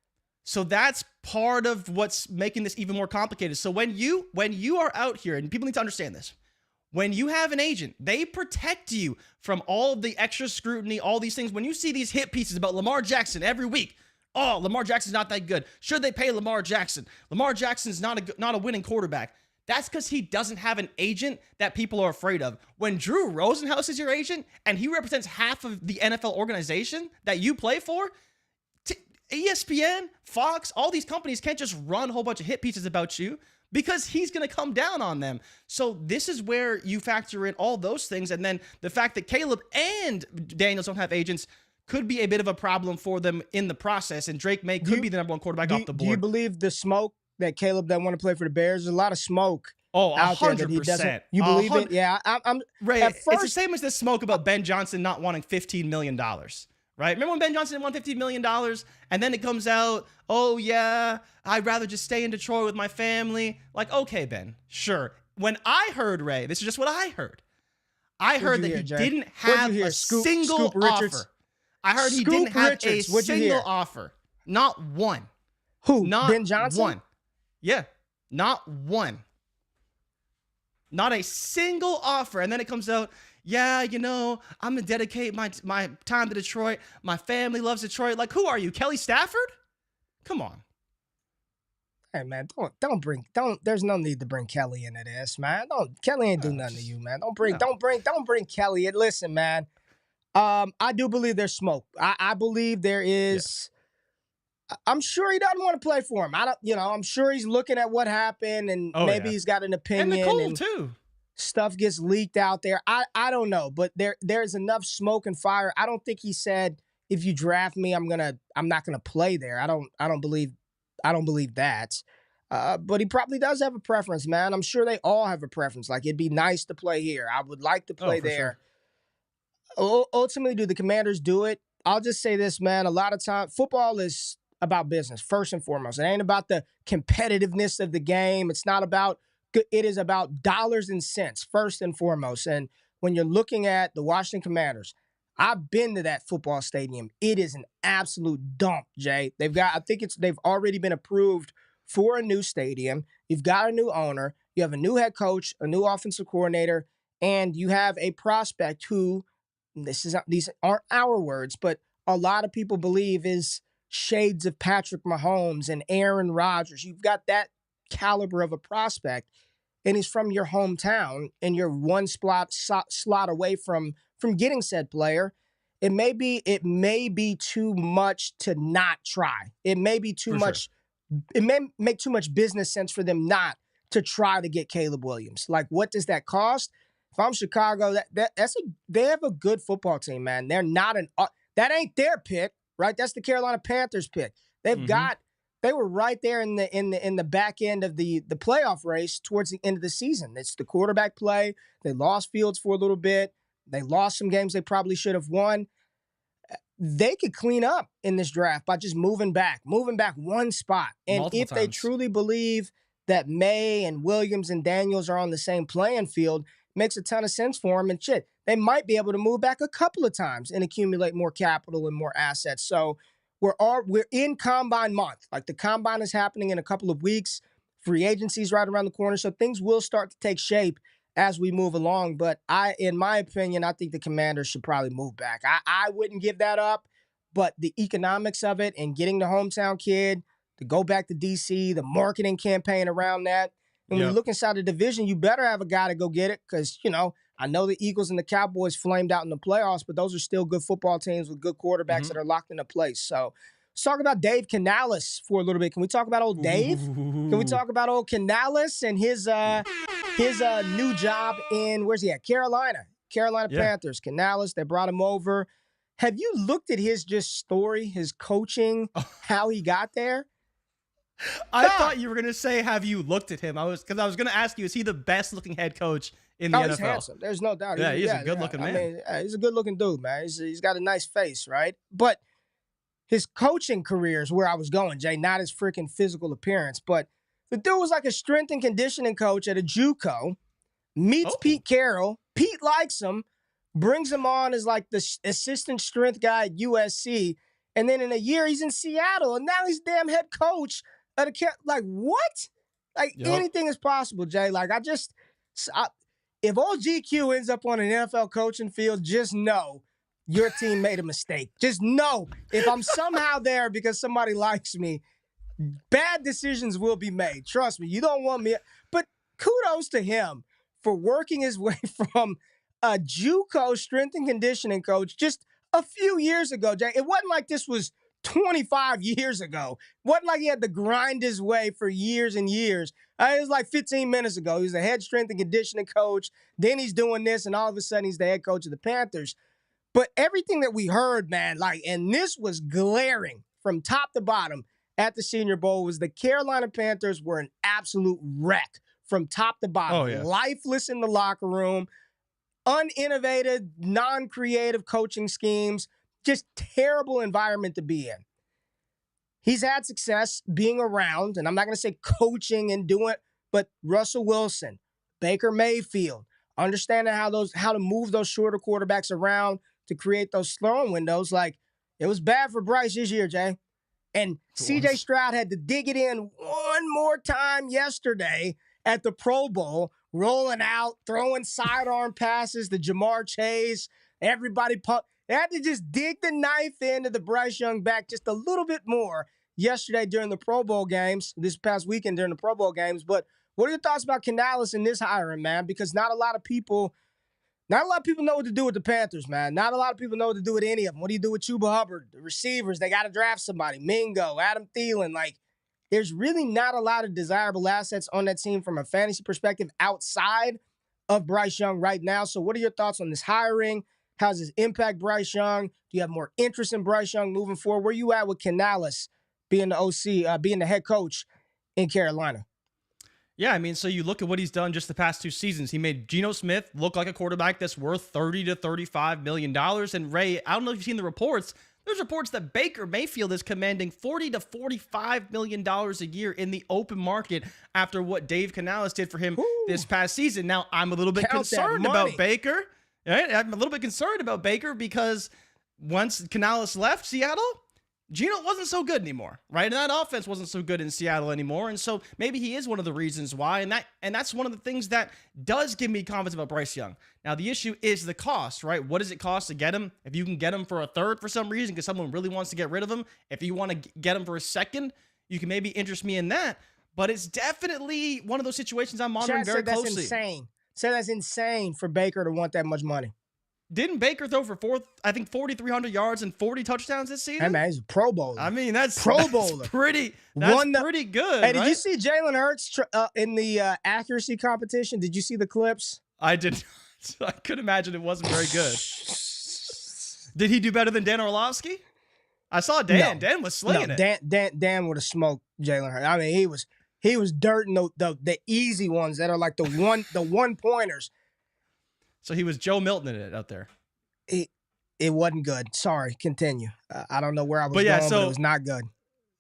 So that's part of what's making this even more complicated. So when you are out here, and people need to understand this, when you have an agent, they protect you from all of the extra scrutiny, all these things. When you see these hit pieces about Lamar Jackson every week, oh, Lamar Jackson's not that good. Should they pay Lamar Jackson? Lamar Jackson's not a winning quarterback. That's because he doesn't have an agent that people are afraid of. When Drew Rosenhaus is your agent and he represents half of the NFL organization that you play for, ESPN, Fox, all these companies can't just run a whole bunch of hit pieces about you because he's going to come down on them. So this is where you factor in all those things. And then the fact that Caleb and Daniels don't have agents could be a bit of a problem for them in the process. And Drake May could be the number one quarterback off the board. Do you believe the smoke that Caleb doesn't want to play for the Bears? There's a lot of smoke. Oh, out 100%. there that he doesn't. You believe it? Yeah. I'm Ray, it's the same as the smoke about Ben Johnson not wanting $15 million. Right? Remember when Ben Johnson didn't want $15 million? And then it comes out, oh, yeah, I'd rather just stay in Detroit with my family. Like, okay, Ben, sure. When I heard, Ray, this is just what I heard. I heard that he didn't have a single offer. I heard he didn't have a single offer. Not one. Who? Not Ben Johnson? One. Yeah, not one. Not a single offer. And then it comes out, yeah, you know, I'm going to dedicate my time to Detroit. My family loves Detroit. Like, who are you, Kelly Stafford? Come on. Hey, man, there's no need to bring Kelly into this, man. Kelly ain't do nothing to you, man. Don't bring Kelly in. Listen, man, I do believe there's smoke. I believe there is. Yeah. I'm sure he doesn't want to play for him. I'm sure he's looking at what happened and maybe he's got an opinion. And Nicole, too. Stuff gets leaked out there. I don't know, but there's enough smoke and fire. I don't think he said, if you draft me, I'm not gonna play there. I don't believe that. But he probably does have a preference, man. I'm sure they all have a preference. Like, it'd be nice to play here. I would like to play there. Sure. Ultimately, do the Commanders do it? I'll just say this, man. A lot of time, football is about business first and foremost. It ain't about the competitiveness of the game. It is about dollars and cents first and foremost. And when you're looking at the Washington Commanders, I've been to that football stadium. It is an absolute dump, Jay. They've already been approved for a new stadium. You've got a new owner. You have a new head coach, a new offensive coordinator, and you have a prospect who, these aren't our words, but a lot of people believe is shades of Patrick Mahomes and Aaron Rodgers. You've got that caliber of a prospect, and he's from your hometown, and you're one slot away from getting said player. It may be too much to not try. It may be too much. Sure. It may make too much business sense for them not to try to get Caleb Williams. Like, what does that cost? If I'm Chicago, they have a good football team, man. They're not that ain't their pick, right? That's the Carolina Panthers pick. They were right there in the back end of the playoff race towards the end of the season. It's the quarterback play. They lost Fields for a little bit. They lost some games they probably should have won. They could clean up in this draft by just moving back one spot. And if they truly believe that May and Williams and Daniels are on the same playing field, makes a ton of sense for them. And shit, they might be able to move back a couple of times and accumulate more capital and more assets. So we're in combine month. Like, the combine is happening in a couple of weeks. Free agency is right around the corner. So things will start to take shape as we move along. But in my opinion, I think the Commanders should probably move back. I wouldn't give that up, but the economics of it and getting the hometown kid to go back to DC, the marketing campaign around that. And when you look inside the division, you better have a guy to go get it because, I know the Eagles and the Cowboys flamed out in the playoffs, but those are still good football teams with good quarterbacks that are locked into place. So let's talk about Dave Canales for a little bit. Can we talk about old Dave? Can we talk about old Canales and his new job in, where's he at? Carolina Panthers. Canales, they brought him over. Have you looked at his just story, his coaching, how he got there? I thought you were going to say, have you looked at him? Because I was going to ask you, is he the best looking head coach in the NFL? He's handsome. There's no doubt. Yeah, he's a good looking man. I mean, he's a good looking dude, man. He's got a nice face, right? But his coaching career is where I was going, Jay, not his freaking physical appearance. But the dude was like a strength and conditioning coach at a JUCO, meets Pete Carroll. Pete likes him, brings him on as like the assistant strength guy at USC. And then in a year, he's in Seattle, and now he's damn head coach at like, what? Like, anything is possible, Jay. Like, if old GQ ends up on an NFL coaching field, just know your team made a mistake. Just know if I'm somehow there because somebody likes me, bad decisions will be made. Trust me. You don't want me. But kudos to him for working his way from a JUCO strength and conditioning coach just a few years ago, Jay. It wasn't like this was 25 years ago. It wasn't like he had to grind his way for years and years. It was like 15 minutes ago. He was the head strength and conditioning coach. Then he's doing this, and all of a sudden he's the head coach of the Panthers. But everything that we heard, man, and this was glaring from top to bottom at the Senior Bowl, was the Carolina Panthers were an absolute wreck from top to bottom. Oh, yeah. Lifeless in the locker room, uninnovative, non-creative coaching schemes, just terrible environment to be in. He's had success being around, and I'm not going to say coaching and doing it, but Russell Wilson, Baker Mayfield, understanding how to move those shorter quarterbacks around to create those throwing windows. Like, it was bad for Bryce this year, Jay. And C.J. Stroud had to dig it in one more time yesterday at the Pro Bowl, rolling out, throwing sidearm passes to Jamar Chase. Everybody they had to just dig the knife into the Bryce Young back just a little bit more yesterday during the Pro Bowl games, this past weekend during the Pro Bowl games. But what are your thoughts about Canales in this hiring, man? Because not a lot of people know what to do with the Panthers, man. Not a lot of people know what to do with any of them. What do you do with Chuba Hubbard? The receivers, they got to draft somebody. Mingo, Adam Thielen. Like, there's really not a lot of desirable assets on that team from a fantasy perspective outside of Bryce Young right now. So what are your thoughts on this hiring? How does this impact Bryce Young? Do you have more interest in Bryce Young moving forward? Where you at with Canales being the OC, being the head coach in Carolina? Yeah, I mean, so you look at what he's done just the past 2 seasons. He made Geno Smith look like a quarterback that's worth $30 to $35 million. And Ray, I don't know if you've seen the reports. There's reports that Baker Mayfield is commanding $40 to $45 million a year in the open market after what Dave Canales did for him this past season. Now, I'm a little bit concerned about Baker. Right? I'm a little bit concerned about Baker because once Canales left Seattle, Geno wasn't so good anymore, right? And that offense wasn't so good in Seattle anymore. And so maybe he is one of the reasons why. And that's one of the things that does give me confidence about Bryce Young. Now, the issue is the cost, right? What does it cost to get him? If you can get him for a third for some reason because someone really wants to get rid of him, if you want to get him for a second, you can maybe interest me in that. But it's definitely one of those situations I'm monitoring very closely. That's insane. So that's insane for Baker to want that much money. Didn't Baker throw for 4,300 yards and 40 touchdowns this season? Hey, man, he's a Pro Bowler. I mean, that's Pro Bowler. Pretty good. Hey, did right? you see Jalen Hurts in the accuracy competition? Did you see the clips? I did not. I could imagine it wasn't very good. Did he do better than Dan Orlovsky? I saw Dan. No. Dan was slinging it. Dan would have smoked Jalen Hurts. I mean, he was dirting the easy ones that are like the one pointers. So he was Joe Milton in it out there. It wasn't good. Sorry. Continue. I don't know where I was going, but it was not good.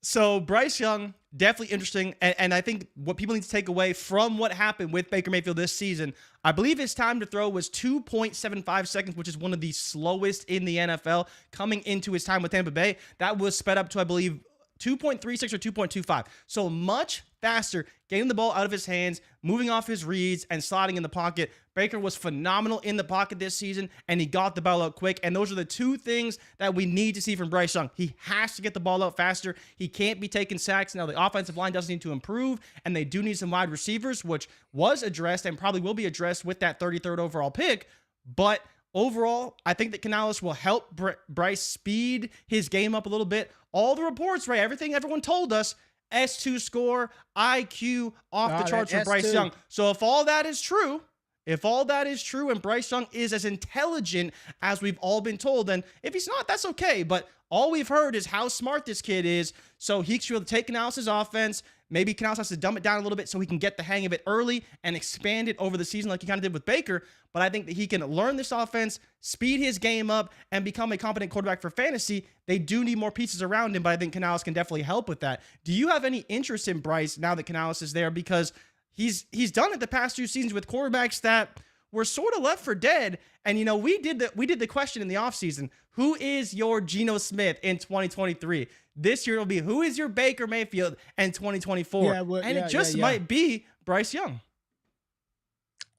So Bryce Young, definitely interesting. And I think what people need to take away from what happened with Baker Mayfield this season, I believe his time to throw was 2.75 seconds, which is one of the slowest in the NFL coming into his time with Tampa Bay. That was sped up to, I believe, 2.36 or 2.25. So much faster, getting the ball out of his hands, moving off his reads, and sliding in the pocket. Baker was phenomenal in the pocket this season, and he got the ball out quick. And those are the two things that we need to see from Bryce Young. He has to get the ball out faster. He can't be taking sacks. Now, the offensive line does need to improve, and they do need some wide receivers, which was addressed and probably will be addressed with that 33rd overall pick. But overall, I think that Canales will help Bryce speed his game up a little bit. All the reports, Ray, everything everyone told us, S2 score, IQ off the charts for Bryce Young. So if all that is true, and Bryce Young is as intelligent as we've all been told, and if he's not, that's okay. But all we've heard is how smart this kid is. So he should take Canales' offense. Maybe Canales has to dumb it down a little bit so he can get the hang of it early and expand it over the season like he kind of did with Baker. But I think that he can learn this offense, speed his game up, and become a competent quarterback for fantasy. They do need more pieces around him, but I think Canales can definitely help with that. Do you have any interest in Bryce now that Canales is there? Because he's done it the past 2 seasons with quarterbacks that were sort of left for dead. And, you know, we did the question in the offseason, who is your Geno Smith in 2023? This year it'll be, who is your Baker Mayfield in 2024? It just might be Bryce Young.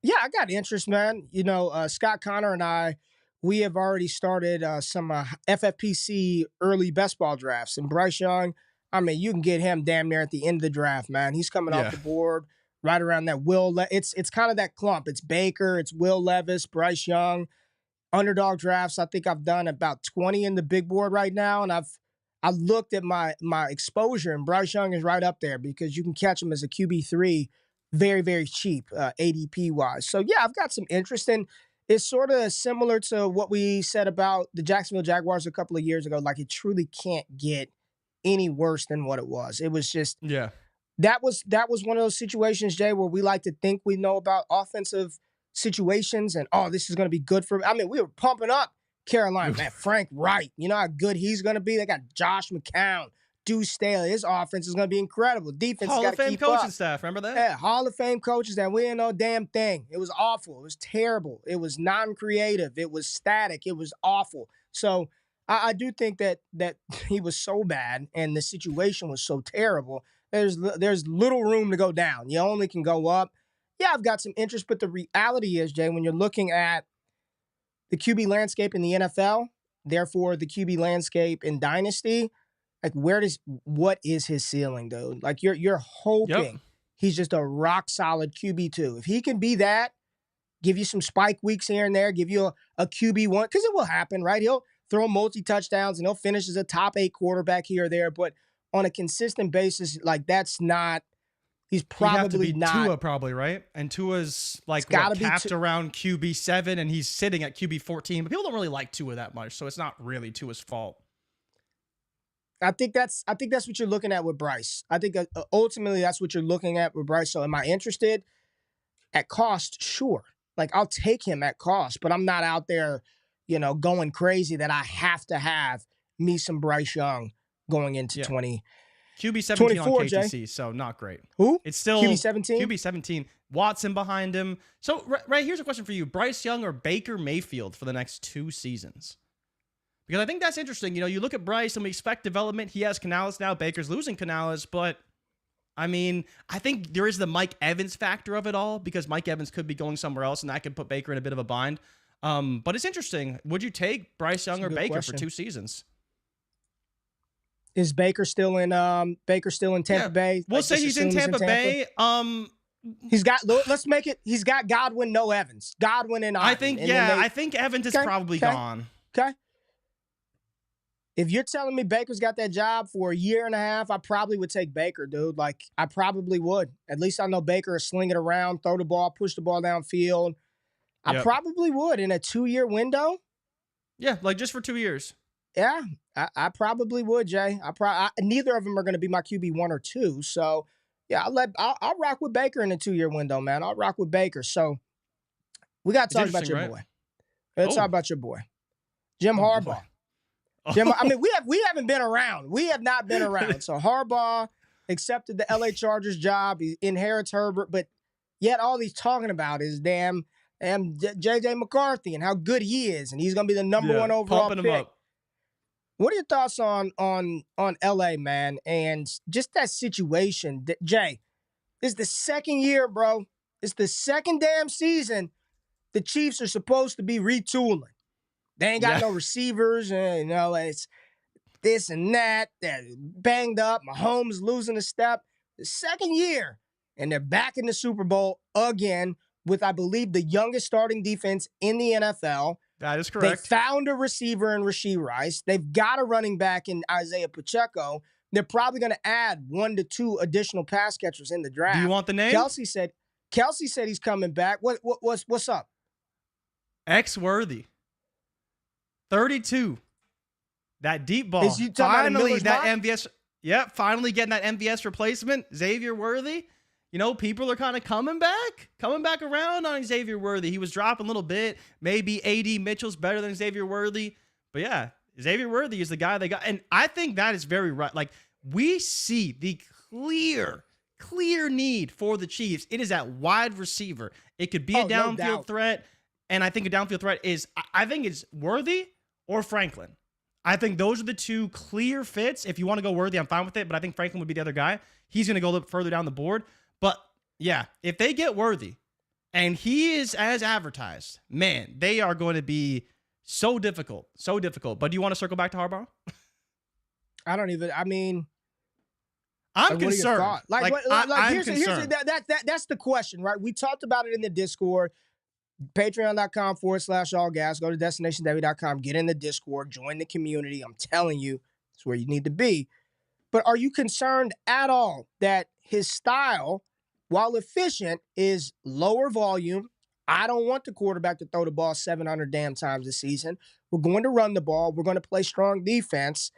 Yeah, I got interest, man. You know, Scott Connor and I, we have already started some FFPC early best ball drafts. And Bryce Young, I mean, you can get him damn near at the end of the draft, man. He's coming off the board right around that. It's kind of that clump. It's Baker, it's Will Levis, Bryce Young. Underdog drafts, I think I've done about 20 in the big board right now, and I looked at my exposure, and Bryce Young is right up there because you can catch him as a QB3 very, very cheap, ADP wise. So yeah, I've got some interest in. It's sort of similar to what we said about the Jacksonville Jaguars a couple of years ago. Like, it truly can't get any worse than what it was. It was just Yeah. That was one of those situations, Jay, where we like to think we know about offensive situations and, oh, this is going to be good for. I mean, we were pumping up Carolina, man. Frank Wright, you know how good he's going to be. They got Josh McCown, Deuce Staley. His offense is going to be incredible. Defense Hall got of to Fame keep coaching up. staff. Remember that? Yeah, Hall of Fame coaches that we didn't know a damn thing. It was awful. It was terrible. It was non-creative. It was static. It was awful. So I do think that he was so bad and the situation was so terrible. There's little room to go down. You only can go up. Yeah, I've got some interest, but the reality is, Jay, when you're looking at the QB landscape in the NFL, therefore the QB landscape in Dynasty, like what is his ceiling, dude? Like you're hoping he's just a rock solid QB2. If he can be that, give you some spike weeks here and there, give you a QB1, because it will happen, right? He'll throw multi-touchdowns and he'll finish as a top 8 quarterback here or there, but on a consistent basis, like that's not. He's probably not. Tua, probably, right? And Tua's like capped around QB7, and he's sitting at QB14. But people don't really like Tua that much, so it's not really Tua's fault. I think that's what you're looking at with Bryce. I think ultimately that's what you're looking at with Bryce. So am I interested? At cost, sure. Like, I'll take him at cost, but I'm not out there, going crazy that I have to have me some Bryce Young going into 20. QB 17 on KTC, Jay. So not great. Who? It's still QB 17. QB 17. Watson behind him. So right here's a question for you: Bryce Young or Baker Mayfield for the next 2 seasons? Because I think that's interesting. You look at Bryce and we expect development. He has Canales now. Baker's losing Canales, but I mean, I think there is the Mike Evans factor of it all, because Mike Evans could be going somewhere else, and that could put Baker in a bit of a bind. But it's interesting. Would you take Bryce Young or Baker for 2 seasons? Is Baker still in Tampa Bay? We'll say he's in Tampa Bay. He's got Godwin, no Evans. Godwin and I think I think Evans is probably gone. Okay. If you're telling me Baker's got that job for a year and a half, I probably would take Baker, dude. Like, I probably would. At least I know Baker is sling it around, throw the ball, push the ball downfield. I probably would in a 2-year window. Yeah, like just for 2 years. Yeah, I probably would, Jay. Neither of them are going to be my QB 1 or 2. So, yeah, I'll rock with Baker in a 2-year window, man. I'll rock with Baker. So, we got to talk about your boy. Let's talk about your boy, Jim Harbaugh. Jim, I mean, we haven't been around. We have not been around. So Harbaugh accepted the LA Chargers job. He inherits Herbert, but yet all he's talking about is damn JJ McCarthy and how good he is, and he's going to be the number 1 overall pick. Him up. What are your thoughts on LA, man, and just that situation? Jay, it's the second year, bro. It's the second damn season the Chiefs are supposed to be retooling. They ain't got no receivers, and it's this and that. They're banged up. Mahomes losing a step. The second year, and they're back in the Super Bowl again with, I believe, the youngest starting defense in the NFL. That is correct. They found a receiver in Rashee Rice. They've got a running back in Isaiah Pacheco. They're probably going to add 1 to 2 additional pass catchers in the draft. Do you want the name? Kelsey said he's coming back. What's up? X-Worthy. 32. That deep ball. Finally, that MVS. Yep, finally getting that MVS replacement. Xavier Worthy. People are kind of coming back around on Xavier Worthy. He was dropping a little bit. Maybe A.D. Mitchell's better than Xavier Worthy. But yeah, Xavier Worthy is the guy they got. And I think that is very right. Like, we see the clear need for the Chiefs. It is at wide receiver. It could be a downfield threat. And I think a downfield threat is, I think it's Worthy or Franklin. I think those are the 2 clear fits. If you want to go Worthy, I'm fine with it, but I think Franklin would be the other guy. He's going to go a little further down the board. But yeah, if they get Worthy and he is as advertised, man, they are going to be so difficult. But do you want to circle back to Harbaugh? I'm Like, what are your concerned. thoughts? I'm Here's concerned. that's the question, right? We talked about it in the Discord, patreon.com/allgas. Go to destinationdebbie.com, get in the Discord, join the community. I'm telling you, it's where you need to be. But are you concerned at all that his style, while efficient, is lower volume? I don't want the quarterback to throw the ball 700 damn times a season. We're going to run the ball. We're going to play strong defense.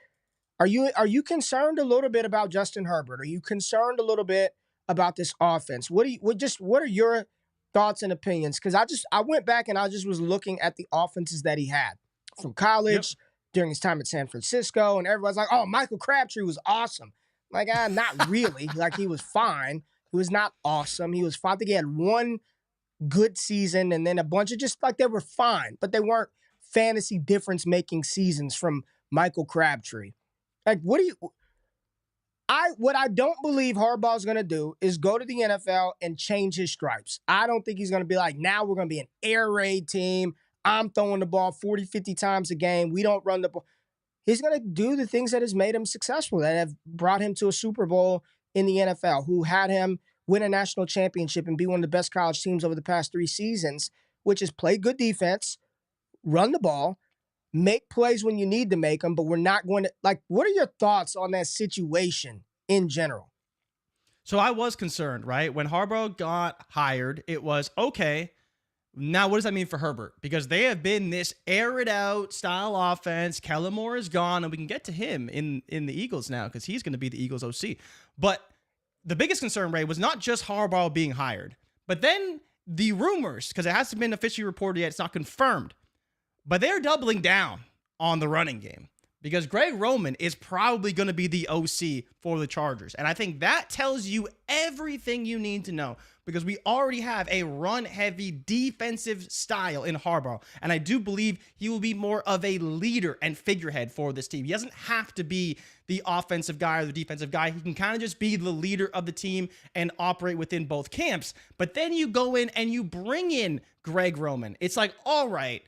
Are you concerned a little bit about Justin Herbert? Are you concerned a little bit about this offense? What are your thoughts and opinions? Because I went back and I just was looking at the offenses that he had from Yep. college during his time at San Francisco, and everybody's like, "Oh, Michael Crabtree was awesome." Like, not really. Like, he was fine. He was not awesome. He was fine. I think he had one good season and then a bunch of just like they were fine, but they weren't fantasy difference making seasons from Michael Crabtree. Like, what I don't believe Harbaugh's going to do is go to the NFL and change his stripes. I don't think he's going to be like, now we're going to be an air raid team. I'm throwing the ball 40, 50 times a game. We don't run the ball. He's going to do the things that has made him successful, that have brought him to a Super Bowl in the NFL, who had him win a national championship and be one of the best college teams over the past 3 seasons, which is play good defense, run the ball, make plays when you need to make them, but we're not going to, like, what are your thoughts on that situation in general? So I was concerned, right? When Harbaugh got hired, it was, okay, now what does that mean for Herbert? Because they have been this air it out style offense. Kellen Moore is gone, and we can get to him in the Eagles now because he's going to be the Eagles OC. But the biggest concern, Ray, was not just Harbaugh being hired, but then the rumors, because it hasn't been officially reported yet, it's not confirmed, but they're doubling down on the running game because Greg Roman is probably going to be the OC for the Chargers. And I think that tells you everything you need to know because we already have a run-heavy defensive style in Harbaugh. And I do believe he will be more of a leader and figurehead for this team. He doesn't have to be the offensive guy or the defensive guy. He can kind of just be the leader of the team and operate within both camps. But then you go in and you bring in Greg Roman. It's like, all right,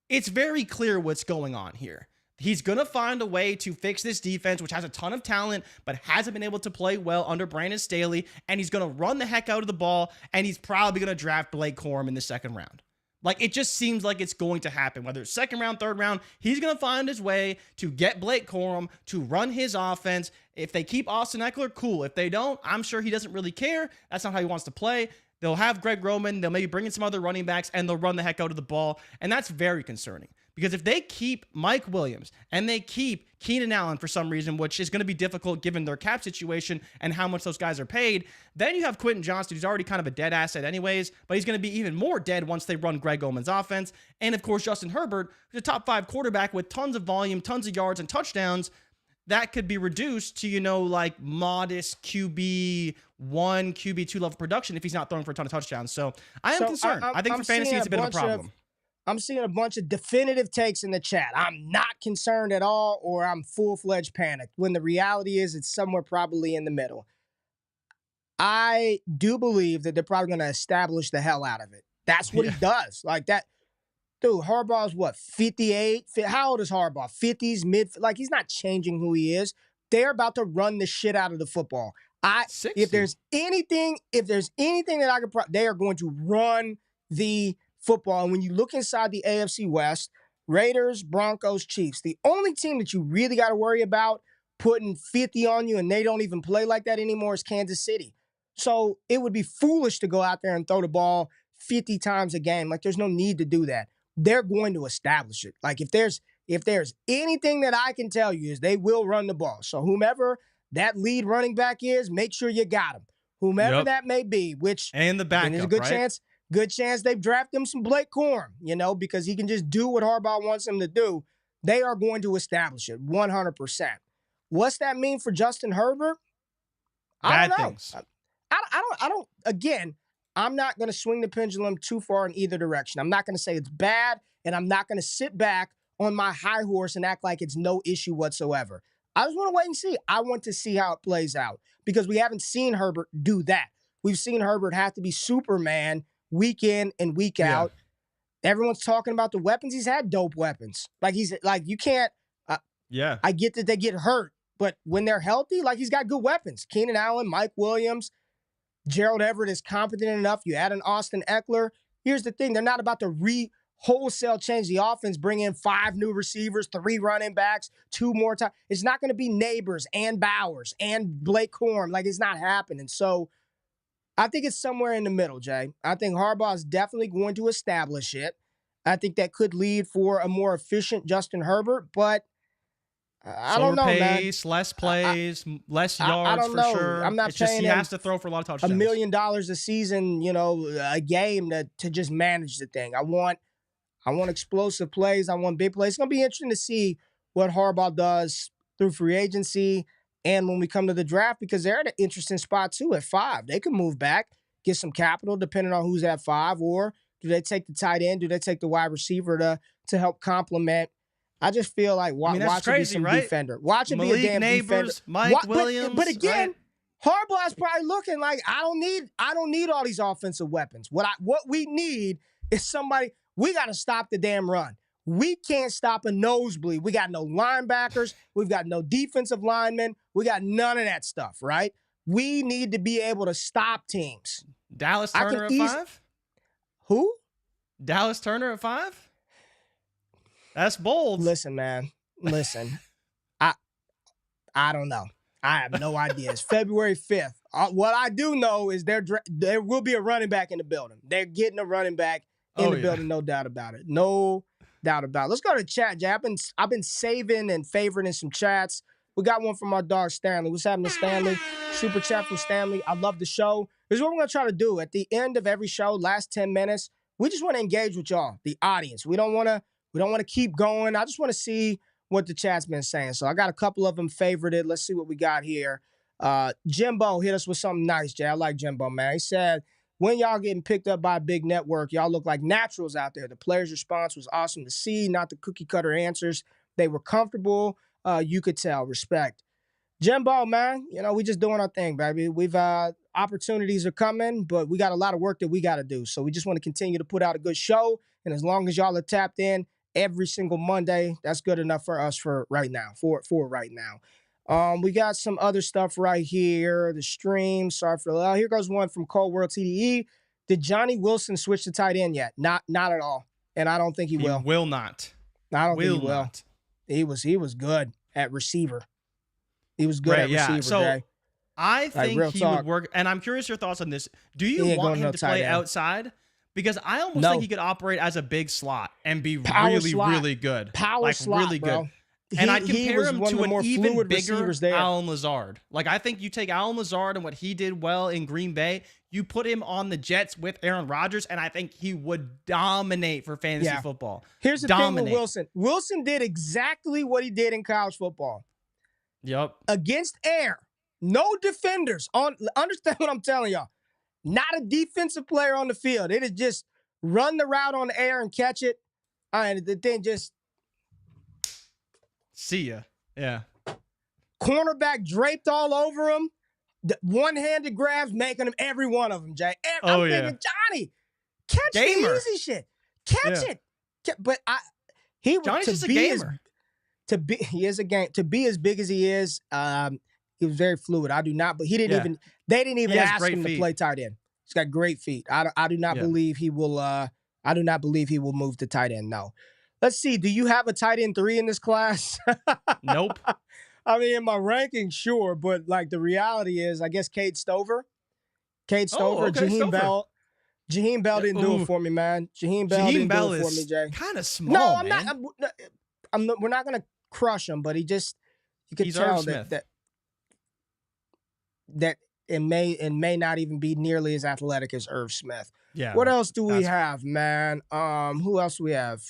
it's very clear what's going on here. He's going to find a way to fix this defense, which has a ton of talent, but hasn't been able to play well under Brandon Staley. And he's going to run the heck out of the ball. And he's probably going to draft Blake Corum in the second round. Like, it just seems like it's going to happen. Whether it's second round, third round, he's going to find his way to get Blake Corum to run his offense. If they keep Austin Eckler, cool. If they don't, I'm sure he doesn't really care. That's not how he wants to play. They'll have Greg Roman. They'll maybe bring in some other running backs, and they'll run the heck out of the ball. And that's very concerning. Because if they keep Mike Williams and they keep Keenan Allen for some reason, which is going to be difficult given their cap situation and how much those guys are paid, then you have Quentin Johnston, who's already kind of a dead asset anyways, but he's going to be even more dead once they run Greg Roman's offense. And of course, Justin Herbert, who's a top 5 quarterback with tons of volume, tons of yards and touchdowns, that could be reduced to, like modest QB1, QB2 level production if he's not throwing for a ton of touchdowns. So I am concerned. I think for fantasy, it's a bit of a problem. I'm seeing a bunch of definitive takes in the chat. I'm not concerned at all, or I'm full-fledged panicked, when the reality is it's somewhere probably in the middle. I do believe that they're probably going to establish the hell out of it. That's what he does. Like that. Dude, Harbaugh's what, 58? How old is Harbaugh? 50s, mid? Like, he's not changing who he is. They're about to run the shit out of the football. 60. If there's anything that I could, they are going to run the football. And when you look inside the AFC West, Raiders, Broncos, Chiefs, the only team that you really got to worry about putting 50 on you and they don't even play like that anymore is Kansas City. So it would be foolish to go out there and throw the ball 50 times a game. Like, there's no need to do that. They're going to establish it. Like, if there's anything that I can tell you is they will run the ball. So whomever that lead running back is, make sure you got him. Whomever that may be, which and the backup, there's a good chance they've drafted him some Blake Corum, because he can just do what Harbaugh wants him to do. They are going to establish it 100%. What's that mean for Justin Herbert? I don't know. Things. I don't. Again, I'm not going to swing the pendulum too far in either direction. I'm not going to say it's bad, and I'm not going to sit back on my high horse and act like it's no issue whatsoever. I just want to wait and see. I want to see how it plays out because we haven't seen Herbert do that. We've seen Herbert have to be Superman week in and week out. Everyone's talking about the weapons. He's had dope weapons. You can't. I get that they get hurt But when they're healthy, like he's got good weapons. Keenan Allen, Mike Williams, Gerald Everett is competent enough. You add an Austin Eckler. Here's the thing. They're not about to wholesale change the offense, bring in 5 new receivers, 3 running backs, 2 more times. It's not going to be Neighbors and Bowers and Blake Corum. Like, it's not happening. So I think it's somewhere in the middle, Jay. I think Harbaugh is definitely going to establish it. I think that could lead for a more efficient Justin Herbert, but I don't know, man. Less plays, less yards I don't for know. sure. I'm not it's just paying he him has to throw for a lot of touchdowns. $1 million a season, a game to just manage the thing. I want explosive plays. I want big plays. It's going to be interesting to see what Harbaugh does through free agency and when we come to the draft, because they're at an interesting spot too at 5. They can move back, get some capital depending on who's at 5, or do they take the tight end? Do they take the wide receiver to help complement? I just feel like watch it be some defender. Watch it Malik be a damn Neighbors, defender. Mike Williams. But again, Harbaugh's probably looking like I don't need all these offensive weapons. What we need is somebody. We got to stop the damn run. We can't stop a nosebleed. We got no linebackers. We've got no defensive linemen. We got none of that stuff, right? We need to be able to stop teams. Dallas Turner at 5? Who? Dallas Turner at 5? That's bold. Listen, man. Listen. I don't know. I have no idea. It's February 5th. What I do know is there will be a running back in the building. They're getting a running back in the building, no doubt about it. No doubt about it. Let's go to chat, Jay. I've been saving and favoriting some chats. We got one from our dog, Stanley. What's happening, Stanley? Super chat from Stanley. I love the show. This is what we're going to try to do. At the end of every show, last 10 minutes, we just want to engage with y'all, the audience. We don't want to keep going. I just want to see what the chat's been saying. So I got a couple of them favorited. Let's see what we got here. Jimbo hit us with something nice, Jay. I like Jimbo, man. He said, when y'all getting picked up by a big network, y'all look like naturals out there. The players' response was awesome to see, not the cookie-cutter answers. They were comfortable. You could tell. Respect. Jimbo, man, we just doing our thing, baby. We've opportunities are coming, but we got a lot of work that we got to do. So we just want to continue to put out a good show. And as long as y'all are tapped in every single Monday, that's good enough for us for right now, for right now. We got some other stuff right here. The stream. Sorry for that. Here goes one from Cold World TDE. Did Johnny Wilson switch to tight end yet? Not at all. And I don't think he will. He will not. I don't think he will. He was good at receiver. He was good at receiver, so, Jay. I think he would work. And I'm curious your thoughts on this. Do you want him to play outside? Because I almost think he could operate as a big slot and be really good. Power slot, really good. Bro. And I'd compare him to an even bigger Allen Lazard. Like, I think you take Allen Lazard and what he did well in Green Bay, you put him on the Jets with Aaron Rodgers, and I think he would dominate for fantasy football. Here's the thing with Wilson. Wilson did exactly what he did in college football. Yep. Against air. No defenders. Understand what I'm telling y'all. Not a defensive player on the field. It is just run the route on the air and catch it. And the thing just... See ya. Yeah. Cornerback draped all over him. One-handed grabs, making him every one of them, Jay. I'm thinking, Johnny, catch the easy shit. Catch it. But Johnny's just a gamer. He is a game. To be as big as he is, he was very fluid. I do not, but they didn't even ask him to play tight end. He's got great feet. I do not believe he will. I do not believe he will move to tight end. No. Let's see. Do you have a tight end 3 in this class? Nope. I mean, in my ranking, sure, but like the reality is, I guess Cade Stover, Jaheim Bell. Jaheim Bell didn't do it for me, man. Jaheim Bell didn't do it for me, Jay. Kind of small. No, I'm not. We're not gonna crush him, but you could tell that it may not even be nearly as athletic as Irv Smith. Yeah. What else do we have, man? Who else do we have?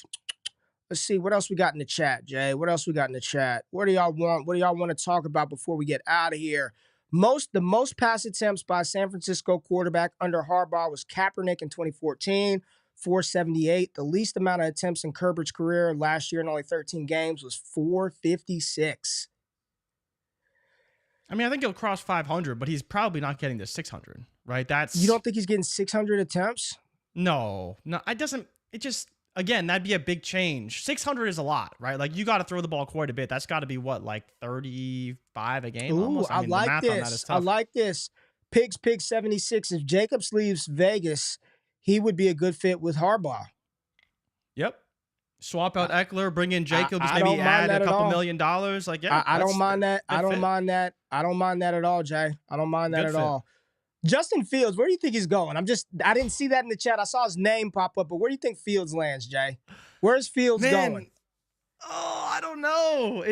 Let's see. What else we got in the chat, Jay? What else we got in the chat? What do y'all want? What do y'all want to talk about before we get out of here? The most pass attempts by San Francisco quarterback under Harbaugh was Kaepernick in 2014, 478. The least amount of attempts in Herbert's career last year in only 13 games was 456. I mean, I think he'll cross 500, but he's probably not getting to 600, right? You don't think he's getting 600 attempts? No. again, that'd be a big change. 600 is a lot, right? Like, you got to throw the ball quite a bit. That's got to be what, like 35 a game? Ooh, Almost. I mean, the like math on that is this. I tough. like this. Pig 76. If Jacobs leaves Vegas, he would be a good fit with Harbaugh. Yep. Swap out Eckler, bring in Jacobs, I maybe don't mind add that a at couple all. $1 million. Like, yeah, I don't mind that. I don't fit. mind that. I don't mind that at all, Jay. I don't mind that Good at fit. all. Justin Fields, where do you think he's going? I didn't see that in the chat. I saw his name pop up, but where do you think Fields lands, Jay? Where's Fields going? Oh, I don't know.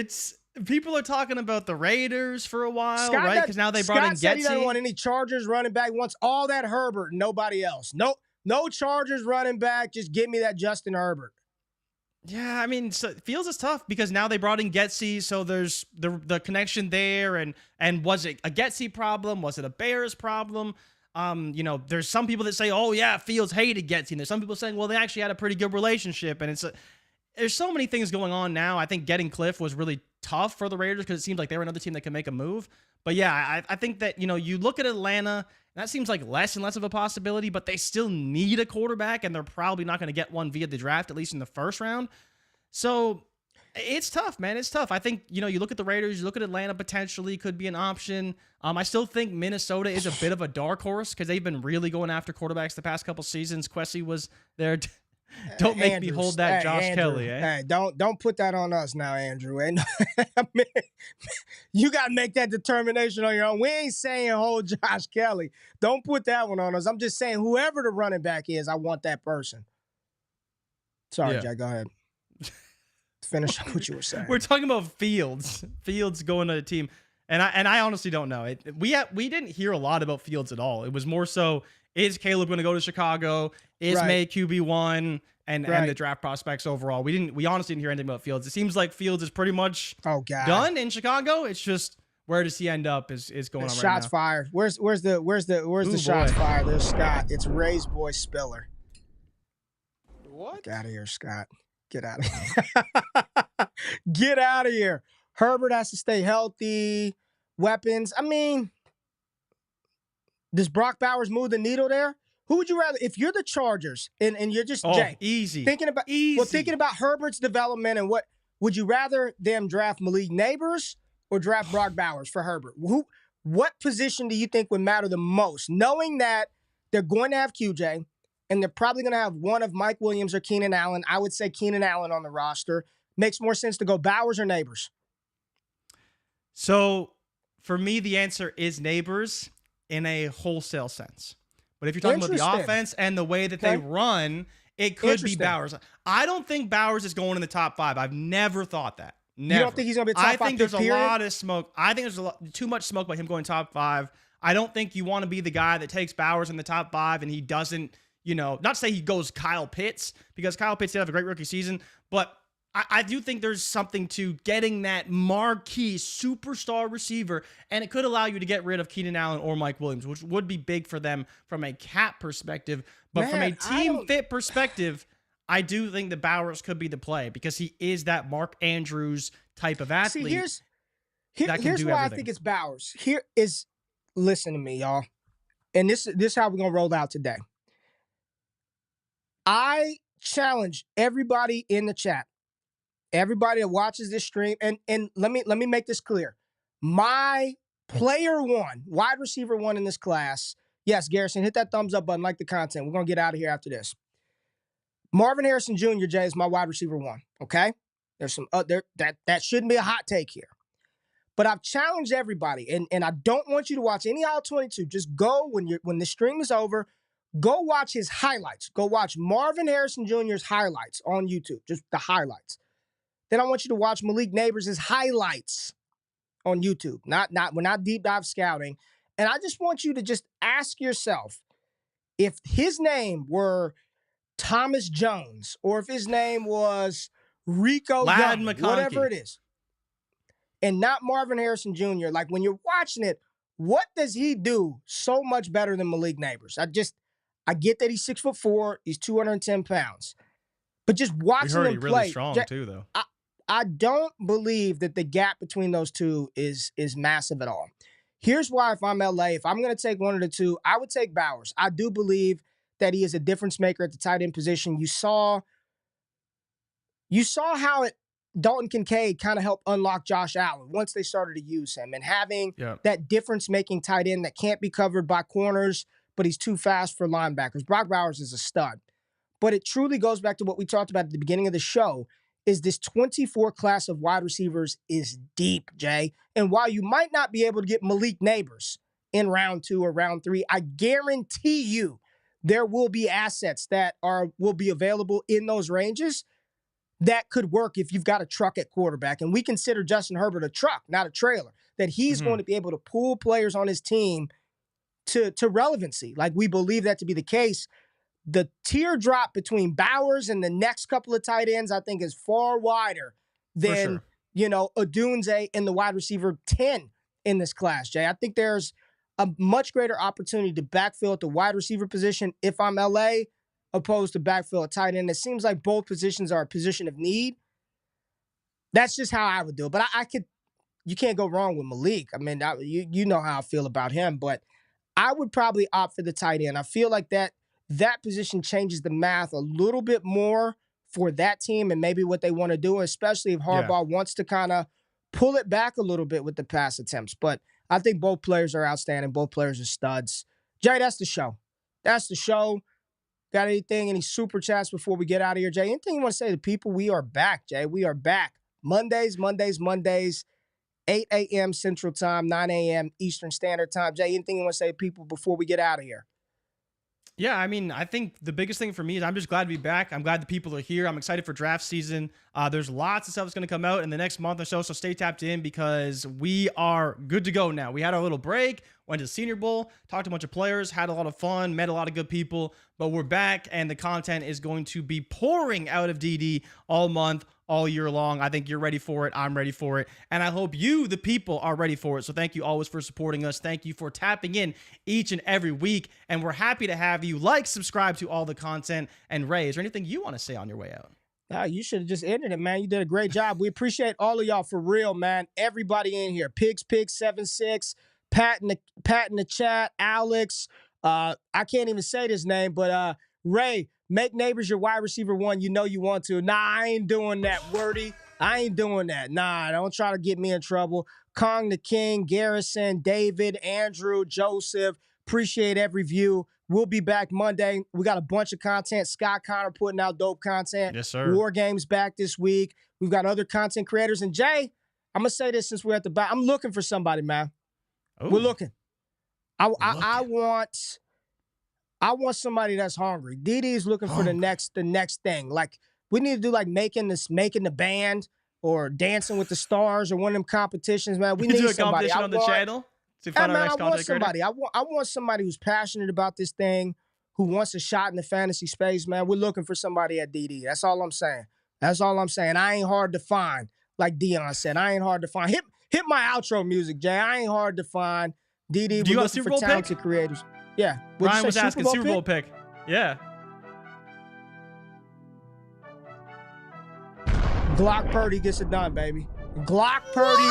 People are talking about the Raiders for a while, right? Because now they brought in Getsy. Said he doesn't want any Chargers running back. He wants all that Herbert and nobody else. No Chargers running back. Just give me that Justin Herbert. Yeah, I mean, so Fields is tough because now they brought in Getsy, so there's the connection there. And was it a Getsy problem? Was it a Bears problem? There's some people that say, oh yeah, Fields hated Getsy, and there's some people saying, well, they actually had a pretty good relationship. And there's so many things going on now. I think getting Cliff was really tough for the Raiders because it seemed like they were another team that could make a move. But yeah, I think that, you look at Atlanta, that seems like less and less of a possibility, but they still need a quarterback, and they're probably not going to get one via the draft, at least in the first round. So it's tough, man. It's tough. I think, you look at the Raiders, you look at Atlanta potentially could be an option. I still think Minnesota is a bit of a dark horse because they've been really going after quarterbacks the past couple seasons. Kwesi was there. Don't make me hold that Josh Andrew, Kelly. Hey, don't put that on us now, Andrew. I mean, you got to make that determination on your own. We ain't saying hold Josh Kelly. Don't put that one on us. I'm just saying whoever the running back is, I want that person. Sorry, Jay, go ahead. Finish up what you were saying. We're talking about Fields. Fields going to a team, and I honestly don't know. We didn't hear a lot about Fields at all. It was more so, is Caleb going to go to Chicago? Is May QB1? And the draft prospects overall. We honestly didn't hear anything about Fields. It seems like Fields is pretty much done in Chicago. It's just, where does he end up is going on right now. Shots fired. Where's the shots fired? There's Scott. It's Ray's boy Spiller. What? Get out of here, Scott. Get out of here. Get out of here. Herbert has to stay healthy. Weapons. I mean, does Brock Bowers move the needle there? Who would you rather, if you're the Chargers and you're just Jay, thinking about Herbert's development and what would you rather them draft Malik Neighbors or draft Brock Bowers for Herbert? What position do you think would matter the most, knowing that they're going to have QJ and they're probably going to have one of Mike Williams or Keenan Allen? I would say Keenan Allen on the roster. Makes more sense to go Bowers or Neighbors. So for me, the answer is Neighbors in a wholesale sense. But if you're talking about the offense and the way that they run, it could be Bowers. I don't think Bowers is going in the top 5. I've never thought that. Never. You don't think he's going to be top 5? I think there's a lot of smoke. I think there's too much smoke by him going top 5. I don't think you want to be the guy that takes Bowers in the top 5 and he doesn't, not to say he goes Kyle Pitts, because Kyle Pitts did have a great rookie season, but I do think there's something to getting that marquee superstar receiver, and it could allow you to get rid of Keenan Allen or Mike Williams, which would be big for them from a cap perspective. But from a team fit perspective, I do think the Bowers could be the play because he is that Mark Andrews type of athlete. See, here's why I think it's Bowers. Listen to me, y'all. And this is how we're going to roll out today. I challenge everybody in the chat. Everybody that watches this stream, and let me make this clear. My player 1, wide receiver 1 in this class, yes, Garrison, hit that thumbs up button, like the content. We're going to get out of here after this. Marvin Harrison Jr., Jay, is my wide receiver 1, okay? There's some that shouldn't be a hot take here. But I've challenged everybody, and I don't want you to watch any All 22. Just go when the stream is over, go watch his highlights. Go watch Marvin Harrison Jr.'s highlights on YouTube, just the highlights. Then I want you to watch Malik Neighbors' highlights on YouTube. We're not deep dive scouting. And I just want you to just ask yourself, if his name were Thomas Jones, or if his name was Rico Young, whatever it is, and not Marvin Harrison Jr., like when you're watching it, what does he do so much better than Malik Neighbors? I get that he's 6'4", he's 210 pounds. But just watching him play, really strong too, though. I don't believe that the gap between those two is massive at all. Here's why, if I'm LA, if I'm going to take one of the two, I would take Bowers. I do believe that he is a difference maker at the tight end position. You saw you saw how Dalton Kincaid kind of helped unlock Josh Allen once they started to use him, and having that difference-making tight end that can't be covered by corners, but he's too fast for linebackers. Brock Bowers is a stud. But it truly goes back to what we talked about at the beginning of the show, is this 24 class of wide receivers is deep, Jay. And while you might not be able to get Malik Neighbors in round 2 or round 3, I guarantee you there will be assets that will be available in those ranges that could work if you've got a truck at quarterback. And we consider Justin Herbert a truck, not a trailer, that he's going to be able to pull players on his team to relevancy. Like, we believe that to be the case. The teardrop between Bowers and the next couple of tight ends, I think, is far wider than, Odunze and the wide receiver 10 in this class, Jay. I think there's a much greater opportunity to backfill at the wide receiver position if I'm LA, opposed to backfill at tight end. It seems like both positions are a position of need. That's just how I would do it. But you can't go wrong with Malik. I mean, you know how I feel about him, but I would probably opt for the tight end. I feel like that position changes the math a little bit more for that team and maybe what they want to do, especially if Harbaugh wants to kind of pull it back a little bit with the pass attempts. But I think both players are outstanding. Both players are studs. Jay, that's the show. That's the show. Got any super chats before we get out of here, Jay? Anything you want to say to people? We are back, Jay. We are back. Mondays, 8 a.m. Central Time, 9 a.m. Eastern Standard Time. Jay, anything you want to say to people before we get out of here? Yeah, I mean, I think the biggest thing for me is I'm just glad to be back. I'm glad the people are here. I'm excited for draft season. There's lots of stuff that's going to come out in the next month or so stay tapped in because we are good to go now. We had our little break, went to the Senior Bowl, talked to a bunch of players, had a lot of fun, met a lot of good people, but we're back, and the content is going to be pouring out of DD all month, all year long. I think you're ready for it. I'm ready for it. And I hope you, the people, are ready for it. So thank you always for supporting us. Thank you for tapping in each and every week. And we're happy to have you subscribe to all the content. And Ray, is there anything you want to say on your way out? You should have just ended it, man. You did a great job. We appreciate all of y'all for real, man. Everybody in here. Pigs76, Pat in the chat, Alex. I can't even say this name, but Ray, make Neighbors your wide receiver 1. You know you want to. Nah, I ain't doing that, Wordy. I ain't doing that. Nah, don't try to get me in trouble. Kong the King, Garrison, David, Andrew, Joseph. Appreciate every view. We'll be back Monday. We got a bunch of content. Scott Connor putting out dope content. Yes, sir. War Games back this week. We've got other content creators. And Jay, I'm going to say this since we're at the back. I'm looking for somebody, man. Ooh. We're looking. I want somebody that's hungry. DD's looking for the next thing. Like, we need to do like making the band or Dancing with the Stars or one of them competitions, man. We need do a somebody. competition on the channel to find our next content creator. I want somebody who's passionate about this thing, who wants a shot in the fantasy space, man. We're looking for somebody at DD. That's all I'm saying. I ain't hard to find. Like Dion said, I ain't hard to find. Hit my outro music, Jay. I ain't hard to find. DD, we're looking for talented creators. Yeah. Ryan was asking Super Bowl pick. Yeah. Glock Purdy gets it done, baby. Glock Purdy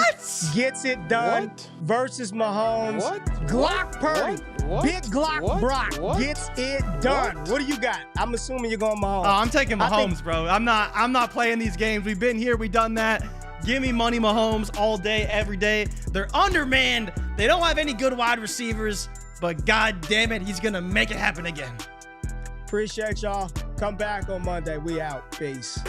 gets it done versus Mahomes. Glock Purdy, Big Glock Brock gets it done. What do you got? I'm assuming you're going Mahomes. Oh, I'm taking Mahomes, bro. I'm not playing these games. We've been here. We've done that. Give me money Mahomes all day, every day. They're undermanned. They don't have any good wide receivers, but God damn it, he's going to make it happen again. Appreciate y'all. Come back on Monday. We out. Peace.